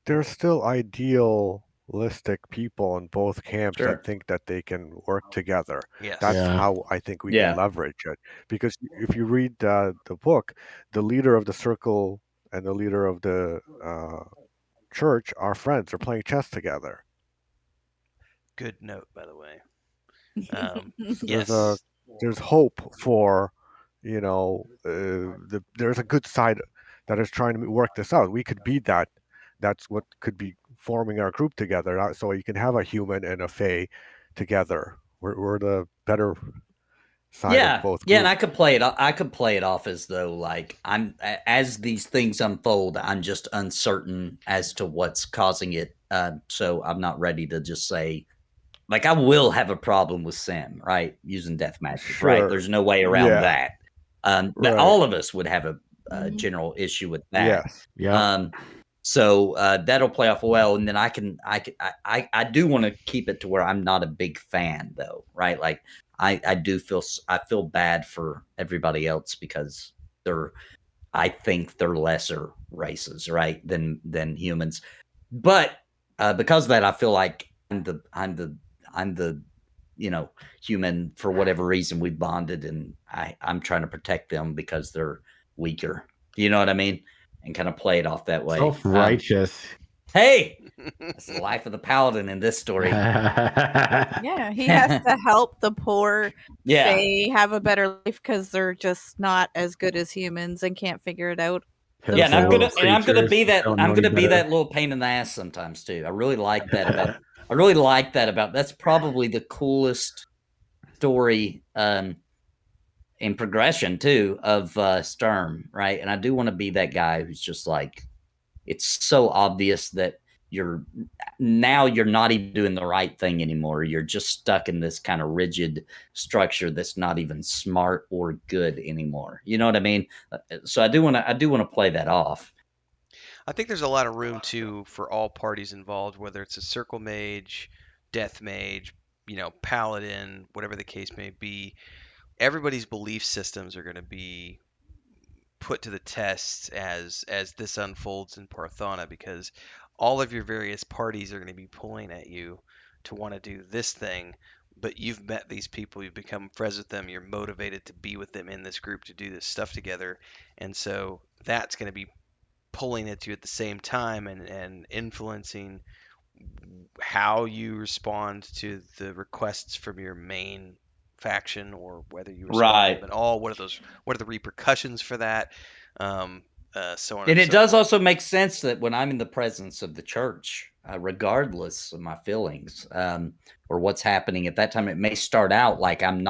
There's still idealistic people in both camps Sure. that think that they can work together. Yes. That's Yeah. how I think we Yeah. can leverage it. Because if you read the book, the leader of the circle and the leader of the church are friends. They're playing chess together. Good note, by the way. So Yes. there's hope for there's a good side that is trying to work this out. We could be that. That's what could be forming our group together. So you can have a human and a fae together. We're the better side of Yeah, both yeah, and groups. I could play it. I could play it off as though like as these things unfold, I'm just uncertain as to what's causing it. So I'm not ready to just say like I will have a problem with Sim, right? Using death magic, right? Sure. There's no way around Yeah. that. But Right. all of us would have a Mhm. general issue with that. Yes. Yep. So that'll play off well, and then I do want to keep it to where I'm not a big fan though, right? Like I feel bad for everybody else because I think they're lesser races, right, than humans. But because of that, I feel like I'm the human for whatever reason we bonded, and I'm trying to protect them because they're weaker. You know what I mean? And kind of play it off that way. Self-righteous. Hey, that's the life of the paladin in this story. Yeah, he has to help the poor Yeah. fae have a better life because they're just not as good as humans and can't figure it out. Pitiful Yeah, and I'm little gonna creatures be that don't know any better. little pain in the ass sometimes too. I really like that about I really like that about that's probably the coolest story in progression too of Sturm, right? And I do want to be that guy who's just like it's so obvious that you're not even doing the right thing anymore. You're just stuck in this kind of rigid structure that's not even smart or good anymore. You know what I mean? So I do want to play that off. I think there's a lot of room too for all parties involved, whether it's a circle mage, death mage, paladin, whatever the case may be. Everybody's belief systems are going to be put to the test as this unfolds in Parthauna, because all of your various parties are going to be pulling at you to want to do this thing. But you've met these people, you've become friends with them, you're motivated to be with them in this group to do this stuff together, and so that's going to be pulling at you at the same time and influencing how you respond to the requests from your main faction, or whether you respond to Right. them at all. What are the repercussions for that? So on And and it so does forth. also make sense that when I'm in the presence of the church, regardless of my feelings or what's happening at that time, it may start out like I'm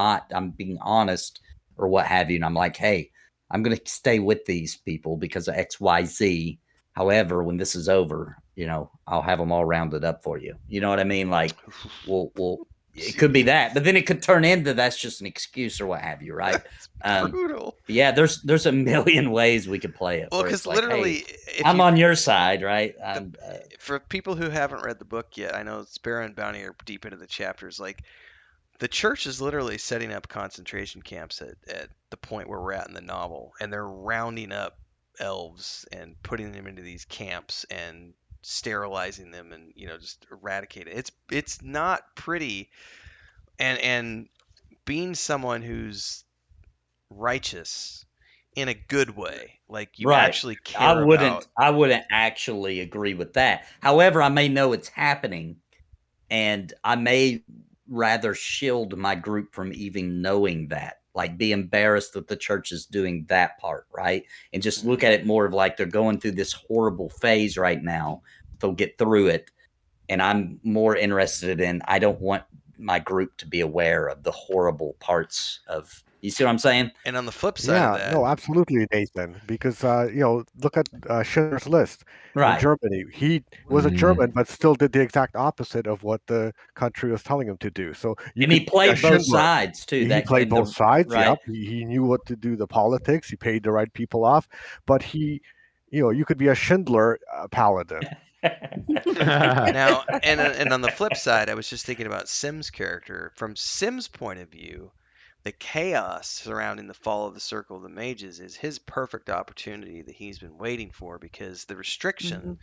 being honest or what have you. And I'm like, hey, I'm going to stay with these people because of X, Y, Z. However, when this is over, I'll have them all rounded up for you. You know what I mean? Like, it could be that, but then it could turn into that's just an excuse or what have you, right? It's brutal. Yeah, there's a million ways we could play it Well, where because it's like, literally, hey, if I'm you on your side, right? for people who haven't read the book yet, I know Sparrow and Bounty are deep into the chapters. Like, the church is literally setting up concentration camps at the point where we're at in the novel, and they're rounding up elves and putting them into these camps and sterilizing them, and just eradicating. It's not pretty, and being someone who's righteous in a good way, like you Right. actually care about. I wouldn't actually agree with that. However, I may know it's happening, and I may rather shield my group from even knowing that. Like be embarrassed that the church is doing that part, right? And just look at it more of like they're going through this horrible phase right now. They'll get through it. And I'm more interested in I don't want my group to be aware of the horrible parts of you see what I'm saying? And on the flip side of Yeah, that, no, absolutely, Nathan. Because look at Schindler's List in Right. Germany. He was a German, but still did the exact opposite of what the country was telling him to do. So you And he could be a played both Schindler. sides too. He That played in both the sides. right. Yep, he knew what to do. The politics. He paid the right people off. But you could be a Schindler paladin. now, and on the flip side, I was just thinking about Sim's character. From Sim's point of view, the chaos surrounding the fall of the Circle of the Mages is his perfect opportunity that he's been waiting for, because the restriction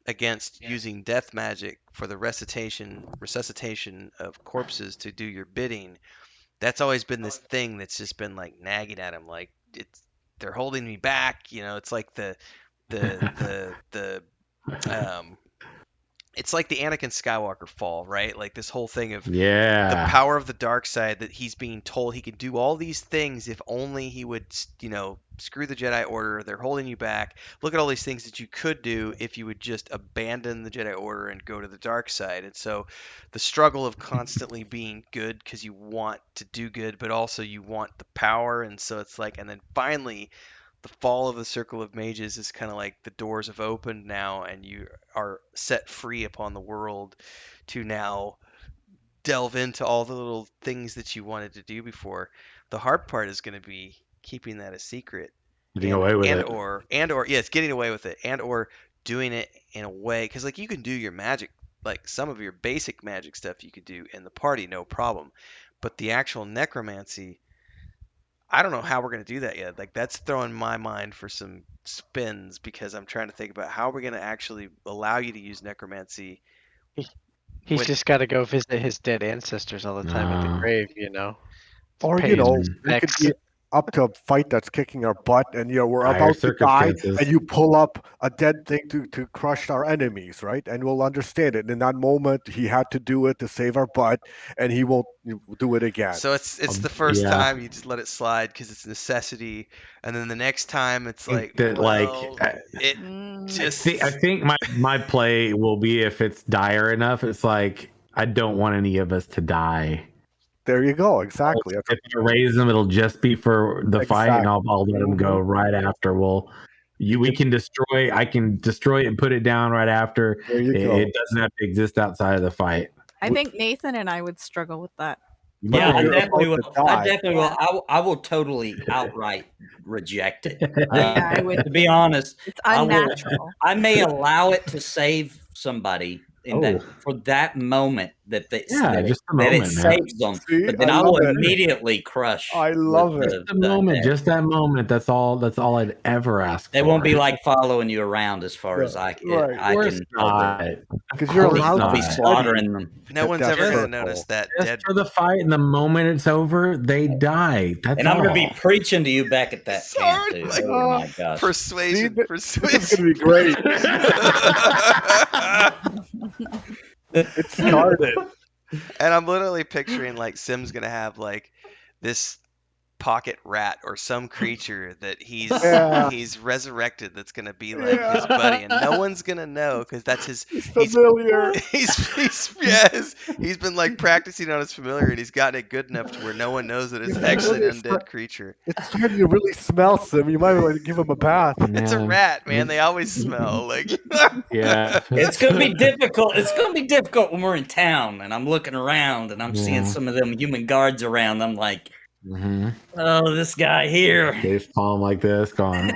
against using death magic for the resuscitation of corpses to do your bidding, that's always been this thing that's just been like nagging at him, like they're holding me back. It's like the um it's like the Anakin Skywalker fall, right? Like this whole thing of the Yeah. power of the dark side, that he's being told he could do all these things if only he would, screw the Jedi Order. They're holding you back. Look at all these things that you could do if you would just abandon the Jedi Order and go to the dark side. And so the struggle of constantly being good because you want to do good, but also you want the power. And so it's like, and then finally, the fall of the Circle of Mages is kind of like the doors have opened now, and you are set free upon the world to now delve into all the little things that you wanted to do before. The hard part is going to be keeping that a secret, Getting away with and it. or yes, getting away with it, and or doing it in a way, because like you can do your magic, like some of your basic magic stuff you could do in the party, no problem, but the actual necromancy, I don't know how we're going to do that yet. Like that's throwing my mind for some spins, because I'm trying to think about how we're going to actually allow you to use necromancy. He's When just got to go visit his dead ancestors all the time at the No. grave, Or, Pay his we could respects. be up to a fight that's kicking our butt, and we're Dire about to die, circumstances. and you pull up a dead thing to crush our enemies, right? And we'll understand it. In that moment, he had to do it to save our butt, and he won't do it again. So it's the first Yeah. time you just let it slide because it's necessity, and then the next time it's think like, that, well, it Mm. just I think my play will be, if it's dire enough, it's like, I don't want any of us to die. There you go. Exactly. That's If I raise them, it'll just be for the fight, and I'll let them go right after. We can destroy. I can destroy it and put it down right after. There you It, go. it doesn't have to exist outside of the fight. I think Nathan and I would struggle with that. You Yeah, might. I You're definitely about will. to I die. definitely will. I will totally outright reject it. Yeah, I would. To be honest, It's I will. unnatural. I may allow it to save somebody in that, Oh. for that moment that Yeah, just a that it moment, man. saves them, See, but then I I will love it. immediately crush. I love it. Just a moment, just that moment. That's all I'd ever ask They for. won't be like following you around as far as Right, I right. I Of course can. not. Because you're Of course allowed I'll be to not. slaughtering them. no the one's death ever going to circle. notice that Just dead. for the fight, and the moment it's over, they die. That's And I'm going to be all. preaching to you back at that camp Sorry, too. like Oh my gosh! persuasion, This is persuasion. going to be great. It started. And I'm literally picturing like Sim's gonna have like this pocket rat or some creature that Yeah. he's resurrected, that's gonna be like his buddy, and no one's gonna know because that's his It's he's familiar. he's been like practicing on his familiar, and he's gotten it good enough to where no one knows that it's He's actually an familiar. undead creature. It's starting to really smell some. You might want to give him a bath. It's a Yeah. rat, man. They always smell like. Yeah. It's going to be difficult. It's going to be difficult when we're in town and I'm looking around and I'm seeing Yeah. some of them human guards around. I'm like, Mm-hmm. oh, this guy here Face palm like this, going.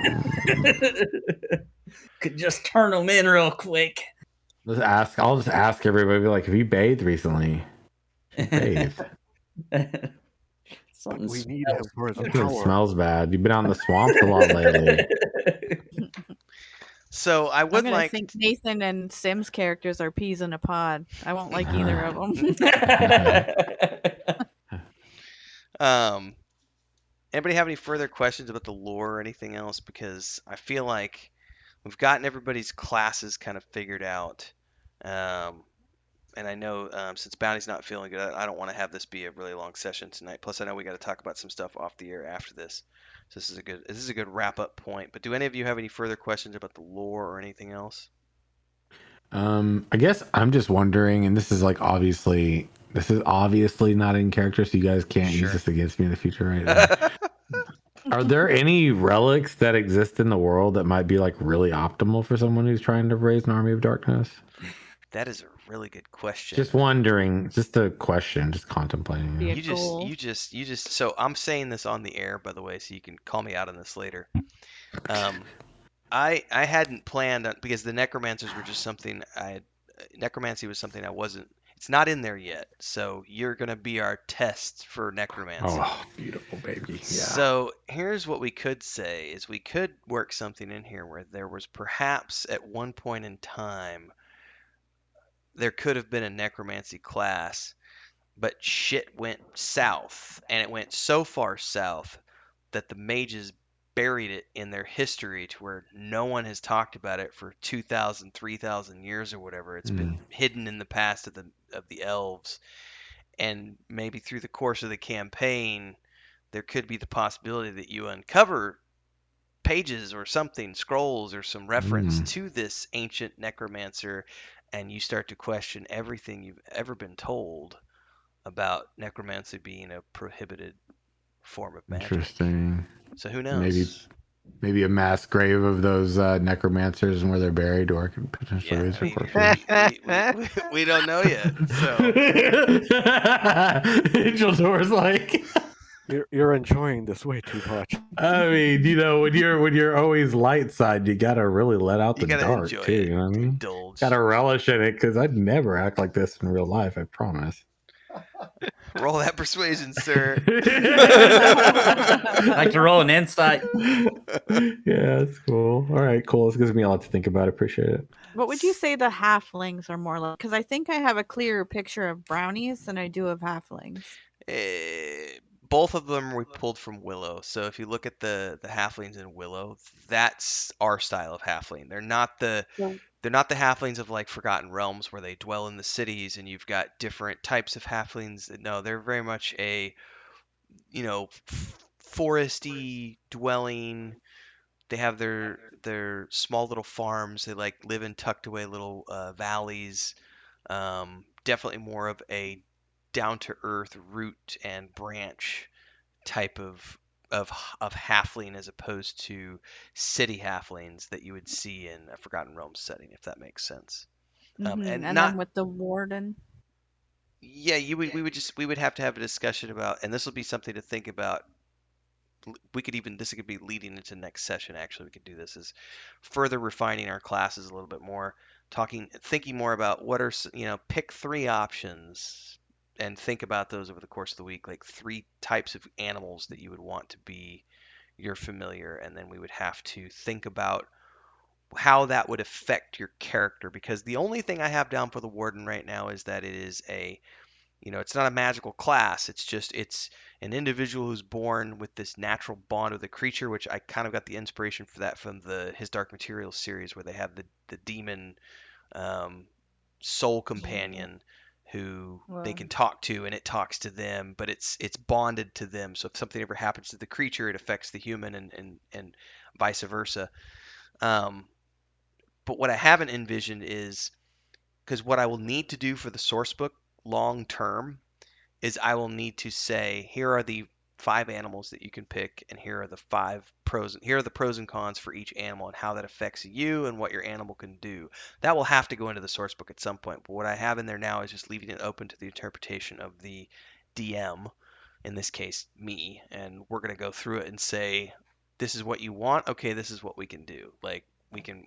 could just turn them in real quick. I'll just ask everybody, be like, have you bathed recently? Bathed. Something We need him for his Something power. smells bad. You've been out in the swamps a lot lately. So I I'm would gonna like. think Nathan and Sim's characters are peas in a pod. I won't like either of them. Anybody have any further questions about the lore or anything else? Because I feel like we've gotten everybody's classes kind of figured out. And I know since Bounty's not feeling good, I don't want to have this be a really long session tonight. Plus, I know we got to talk about some stuff off the air after this. So this is a good wrap up point. But do any of you have any further questions about the lore or anything else? I guess I'm just wondering, and this is obviously not in character, so you guys can't Sure. use this against me in the future, right? Are there any relics that exist in the world that might be really optimal for someone who's trying to raise an army of darkness? That is a really good question. Just wondering, just a question, just contemplating. Be a You goal. just. So I'm saying this on the air, by the way, so you can call me out on this later. I hadn't planned on, because the necromancers were just something necromancy was something I wasn't. It's not in there yet, so you're gonna be our test for necromancy. Oh, beautiful baby. Yeah. So here's what we could say: is we could work something in here where there was perhaps at one point in time there could have been a necromancy class, but shit went south, and it went so far south that the mages buried it in their history to where no one has talked about it for 2,000, 3,000 years or whatever. It's been hidden in the past of the elves, and maybe through the course of the campaign, there could be the possibility that you uncover pages or something, scrolls or some reference to this ancient necromancer, and you start to question everything you've ever been told about necromancy being a prohibited form of magic. Interesting. So who Maybe knows? maybe a mass grave of those necromancers and where they're buried, or I can potentially Yeah, raise I their mean, corpses. we don't know yet. So Angel Door's like, You're enjoying this way too much. I mean, when you're always light side, you gotta really let out you the gotta dark enjoy too. it, You know what I mean? indulge. Gotta relish in it, because I'd never act like this in real life. I promise. Roll that persuasion, sir. Like to roll an insight. Yeah, that's cool. All right, cool. This gives me a lot to think about. I appreciate it. What would you say the halflings are more like? Because I think I have a clearer picture of brownies than I do of halflings. Both of them we pulled from Willow. So if you look at the halflings in Willow, that's our style of halfling. They're not the halflings of like Forgotten Realms where they dwell in the cities and you've got different types of halflings. No, they're very much a, foresty dwelling. They have their small little farms. They like live in tucked away little valleys. Definitely more of a down to earth root and branch type of of halfling as opposed to city halflings that you would see in a Forgotten Realms setting, if that makes sense. And And not then with the warden. Yeah, we would have to have a discussion about, and this will be something to think about. This could be leading into next session. Actually, we could do this is further refining our classes a little bit more, thinking more about what are pick three options and think about those over the course of the week, like three types of animals that you would want to be your familiar, and then we would have to think about how that would affect your character, because the only thing I have down for the warden right now is that it is it's not a magical class. It's an individual who's born with this natural bond with a creature, which I kind of got the inspiration for that from the His Dark Materials series, where they have the demon um, soul companion who they can talk to, and it talks to them, but it's bonded to them. So if something ever happens to the creature, it affects the human, and vice versa. Um, but what I haven't envisioned is, because what I will need to do for the source book long term is I will need to say, here are the 5 animals that you can pick, and here are the pros and cons for each animal and how that affects you and what your animal can do. That will have to go into the source book at some point. But what I have in there now is just leaving it open to the interpretation of the DM, in this case me, and we're gonna go through it and say, this is what you want. Okay, this is what we can do. Like we can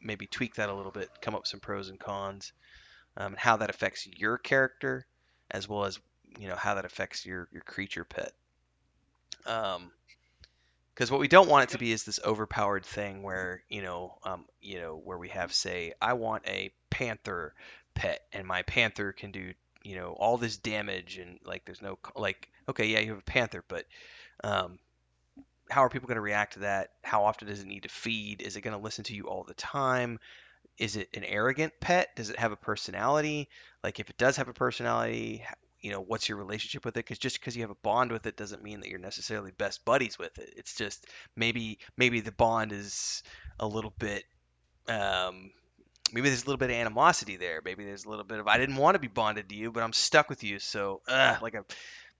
maybe tweak that a little bit, come up with some pros and cons, and how that affects your character, as well as how that affects your creature pet. Because what we don't want it to be is this overpowered thing where where we have, say, I want a panther pet, and my panther can do all this damage, and like there's no like, okay, yeah, you have a panther, but um, how are people going to react to that? How often does it need to feed? Is it going to listen to you all the time? Is it an arrogant pet? Does it have a personality? Like if it does have a personality, what's your relationship with it? Because just because you have a bond with it doesn't mean that you're necessarily best buddies with it. It's just maybe the bond is a little bit maybe there's a little bit of animosity there. Maybe there's a little bit of, I didn't want to be bonded to you, but I'm stuck with you. So like a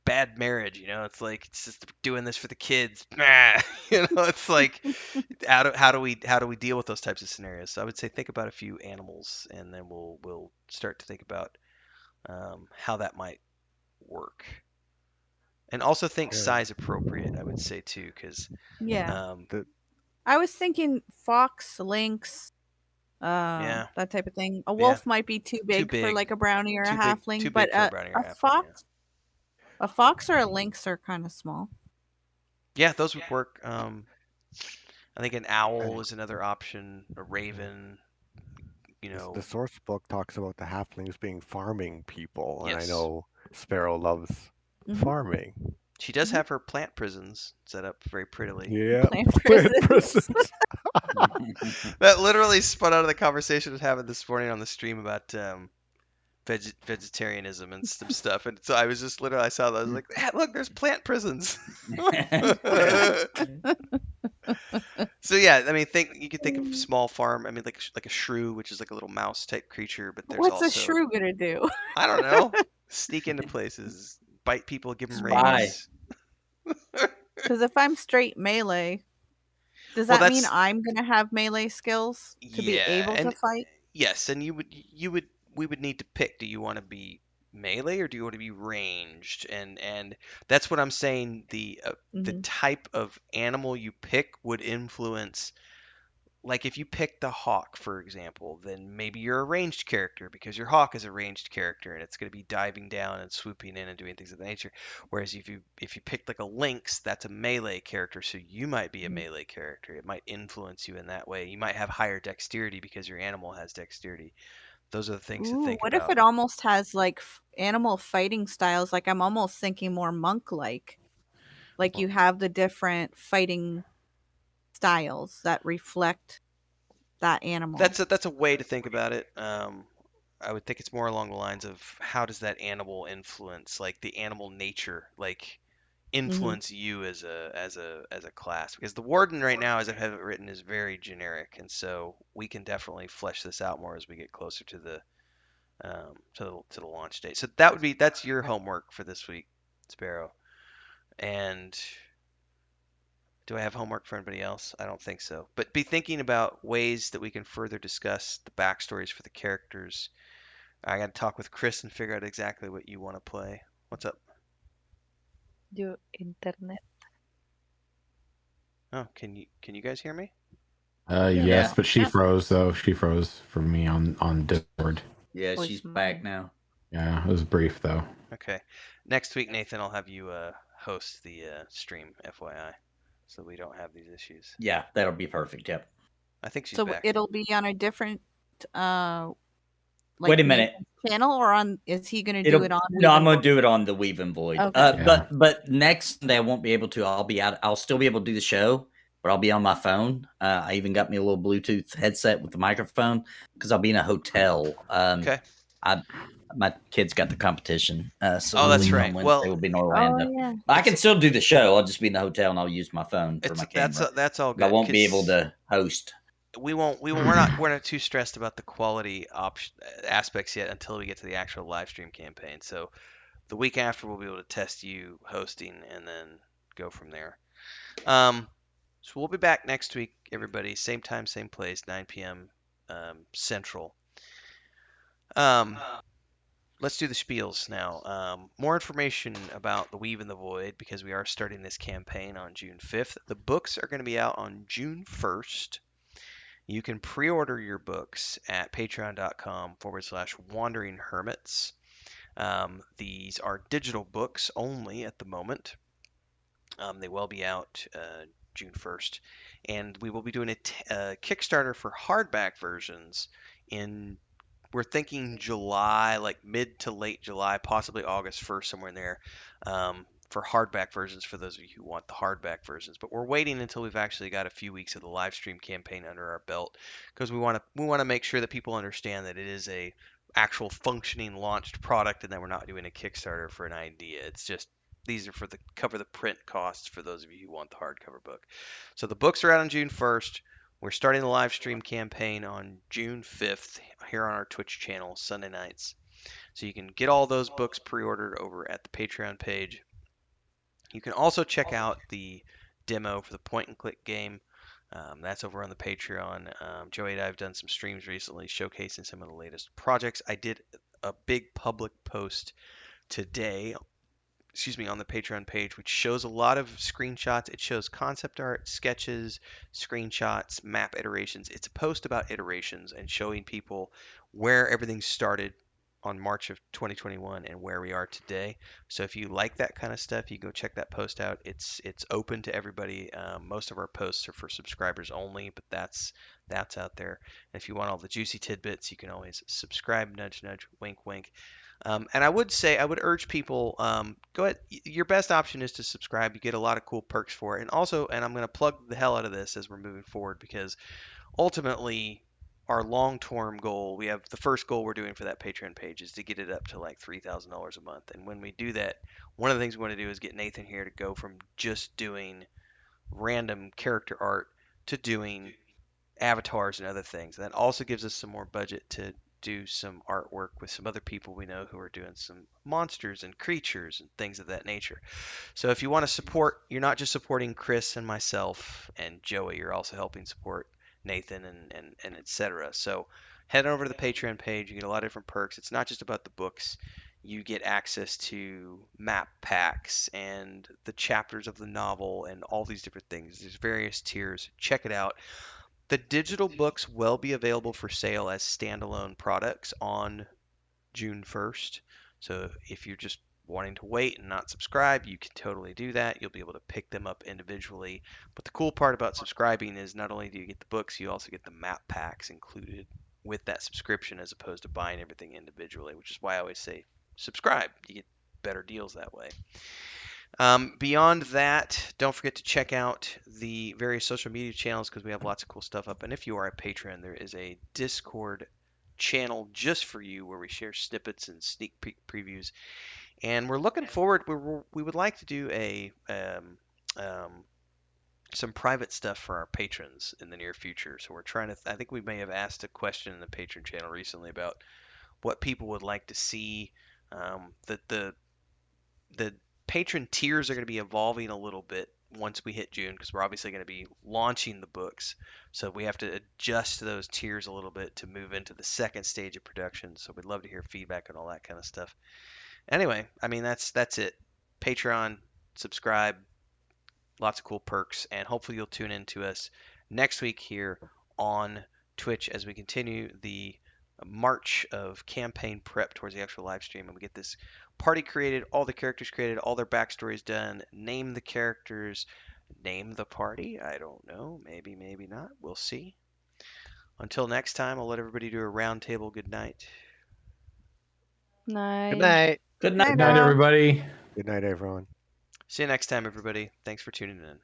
bad marriage, it's like it's just doing this for the kids. It's like how do we deal with those types of scenarios? So I would say think about a few animals, and then we'll start to think about how that might work. And also think Yeah. size appropriate, I would say too, because Yeah. The, I was thinking fox, lynx, yeah, that type of thing. A yeah, wolf might be too too big for big, like a brownie or a too halfling, but big for a brownie or a a halfling. Yeah, fox or a lynx are kind of small. yeah, those would work. I think an owl and is another option. A raven, you the know. source book talks about the halflings being farming people, and I Yes. know Sparrow loves Hmm. farming. She does have her plant prisons set up very prettily. Yeah, Plant plant prisons. prisons. That literally spun out of the conversation I was having this morning on the stream about vegetarianism and some stuff. And so I was just literally, I saw that. I was like, look, there's plant prisons. So yeah, I mean, you could think of small farm. I mean, like a shrew, which is like a little mouse type creature. But there's What's a also, shrew gonna do? I don't know, sneak into places, bite people, give them Spy. rabies. Because if I'm straight melee, does Well, that mean that's I'm gonna have melee skills to be yeah, able to and fight? yes, and we would need to pick. Do you want to be melee or do you want to be ranged? And that's what I'm saying. The Hmm. type of animal you pick would influence. Like if you pick the hawk, for example, then maybe you're a ranged character because your hawk is a ranged character and it's going to be diving down and swooping in and doing things of that nature. Whereas if you pick like a lynx, that's a melee character, so you might be a melee character. It might influence you in that way. You might have higher dexterity because your animal has dexterity. Those are the things to Ooh, think what if about. it almost has like animal fighting styles? Like I'm almost thinking more monk-like. Like you have the different fighting styles that reflect that animal. That's a way to think about it. I would think it's more along the lines of how does that animal influence, like the animal nature, like Hmm. influence you as a class, because the warden right now, as I have it written, is very generic, and so we can definitely flesh this out more as we get closer to the launch date. So that's your homework for this week, Sparrow. And do I have homework for anybody else? I don't think so. But be thinking about ways that we can further discuss the backstories for the characters. I got to talk with Chris and figure out exactly what you want to play. What's up? Your internet. Oh, can you guys hear me? Yeah. Yes, Yeah. but she Yep. froze though. She froze for me on Discord. Yeah, Oh, she's it's back mine. now. Yeah, it was brief though. Okay. Next week, Nathan, I'll have you host the stream, FYI, so we don't have these issues. Yeah, that'll be perfect. Yep. I think she's So back. it'll be on a different Wait like a minute. Nathan's channel, or on is he gonna do it on No, I'm Weave and gonna do it on the Weave and Void. Okay. Yeah. But next Sunday I won't be able to. I'll be out. I'll still be able to do the show, but I'll be on my phone. I even got me a little Bluetooth headset with the microphone because I'll be in a hotel. Okay. I my kids got the competition, so Oh, we'll that's leave right. on Wednesday. Well, We'll be in Oh Orlando. yeah. I it's can still do the show. I'll just be in the hotel and I'll use my phone for it's my camera. that's all But I good won't be able because to host. we're not too stressed about the quality aspects yet until we get to the actual live stream campaign. So the week after we'll be able to test you hosting and then go from there. So we'll be back next week, everybody. Same time, same place, 9 p.m. Central. Um, let's do the spiels now. More information about the Weave in the Void because we are starting this campaign on June 5th. The books are going to be out on June 1st. You can pre-order your books at patreon.com/wandering hermits. These are digital books only at the moment. They will be out June 1st. And we will be doing a Kickstarter for hardback versions in, we're thinking July, like mid to late July, possibly August 1st, somewhere in there, for hardback versions for those of you who want the hardback versions. But we're waiting until we've actually got a few weeks of the live stream campaign under our belt because we want to make sure that people understand that it is a actual functioning launched product and that we're not doing a Kickstarter for an idea. It's just these are for the cover the print costs for those of you who want the hardcover book. So the books are out on June 1st. We're starting the live stream campaign on June 5th here on our Twitch channel, Sunday nights. So you can get all those books pre-ordered over at the Patreon page. You can also check out the demo for the point and click game. That's over on the Patreon. Joey and I have done some streams recently showcasing some of the latest projects. I did a big public post today on the Patreon page, which shows a lot of screenshots. It shows concept art, sketches, screenshots, map iterations. It's a post about iterations and showing people where everything started on March of 2021 and where we are today. So if you like that kind of stuff, you go check that post out. It's open to everybody. Most of our posts are for subscribers only, but that's That's out there. And if you want all the juicy tidbits, you can always subscribe, nudge, nudge, wink, wink. And I would urge people, go ahead. Your best option is to subscribe. You get a lot of cool perks for it. And also, and I'm going to plug the hell out of this as we're moving forward because ultimately, our long-term goal, we have the first goal we're doing for that Patreon page is to get it up to like $3,000 a month. And when we do that, one of the things we want to do is get Nathan here to go from just doing random character art to doing avatars and other things. And that also gives us some more budget to do some artwork with some other people we know who are doing some monsters and creatures and things of that nature. So if you want to support, you're not just supporting Chris and myself and Joey, you're also helping support Nathan and etc. So head over to the Patreon page. You get a lot of different perks. It's not just about the books. You get access to map packs and the chapters of the novel and all these different things. There's various tiers. Check it out. The digital books will be available for sale as standalone products on June 1st. So if you're just wanting to wait and not subscribe, you can totally do that. You'll be able to pick them up individually. But the cool part about subscribing is not only do you get the books, you also get the map packs included with that subscription as opposed to buying everything individually, which is why I always say subscribe. You get better deals that way. Beyond that, don't forget to check out the various social media channels because we have lots of cool stuff up. And if you are a patron, there is a Discord channel just for you where we share snippets and sneak peek previews. And we're looking forward. We would like to do some private stuff for our patrons in the near future. So we're trying to. I think we may have asked a question in the patron channel recently about what people would like to see. The patron tiers are going to be evolving a little bit once we hit June because we're obviously going to be launching the books. So we have to adjust those tiers a little bit to move into the second stage of production. So we'd love to hear feedback on all that kind of stuff. Anyway, I mean that's it. Patreon, subscribe, lots of cool perks, and hopefully you'll tune in to us next week here on Twitch as we continue the march of campaign prep towards the actual live stream and we get this party created, all the characters created, all their backstories done, name the characters, name the party. I don't know. Maybe, maybe not. We'll see. Until next time, I'll let everybody do a round table good night. Night. Good night. Good night. Good night, everybody. Good night, everyone. See you next time, everybody. Thanks for tuning in.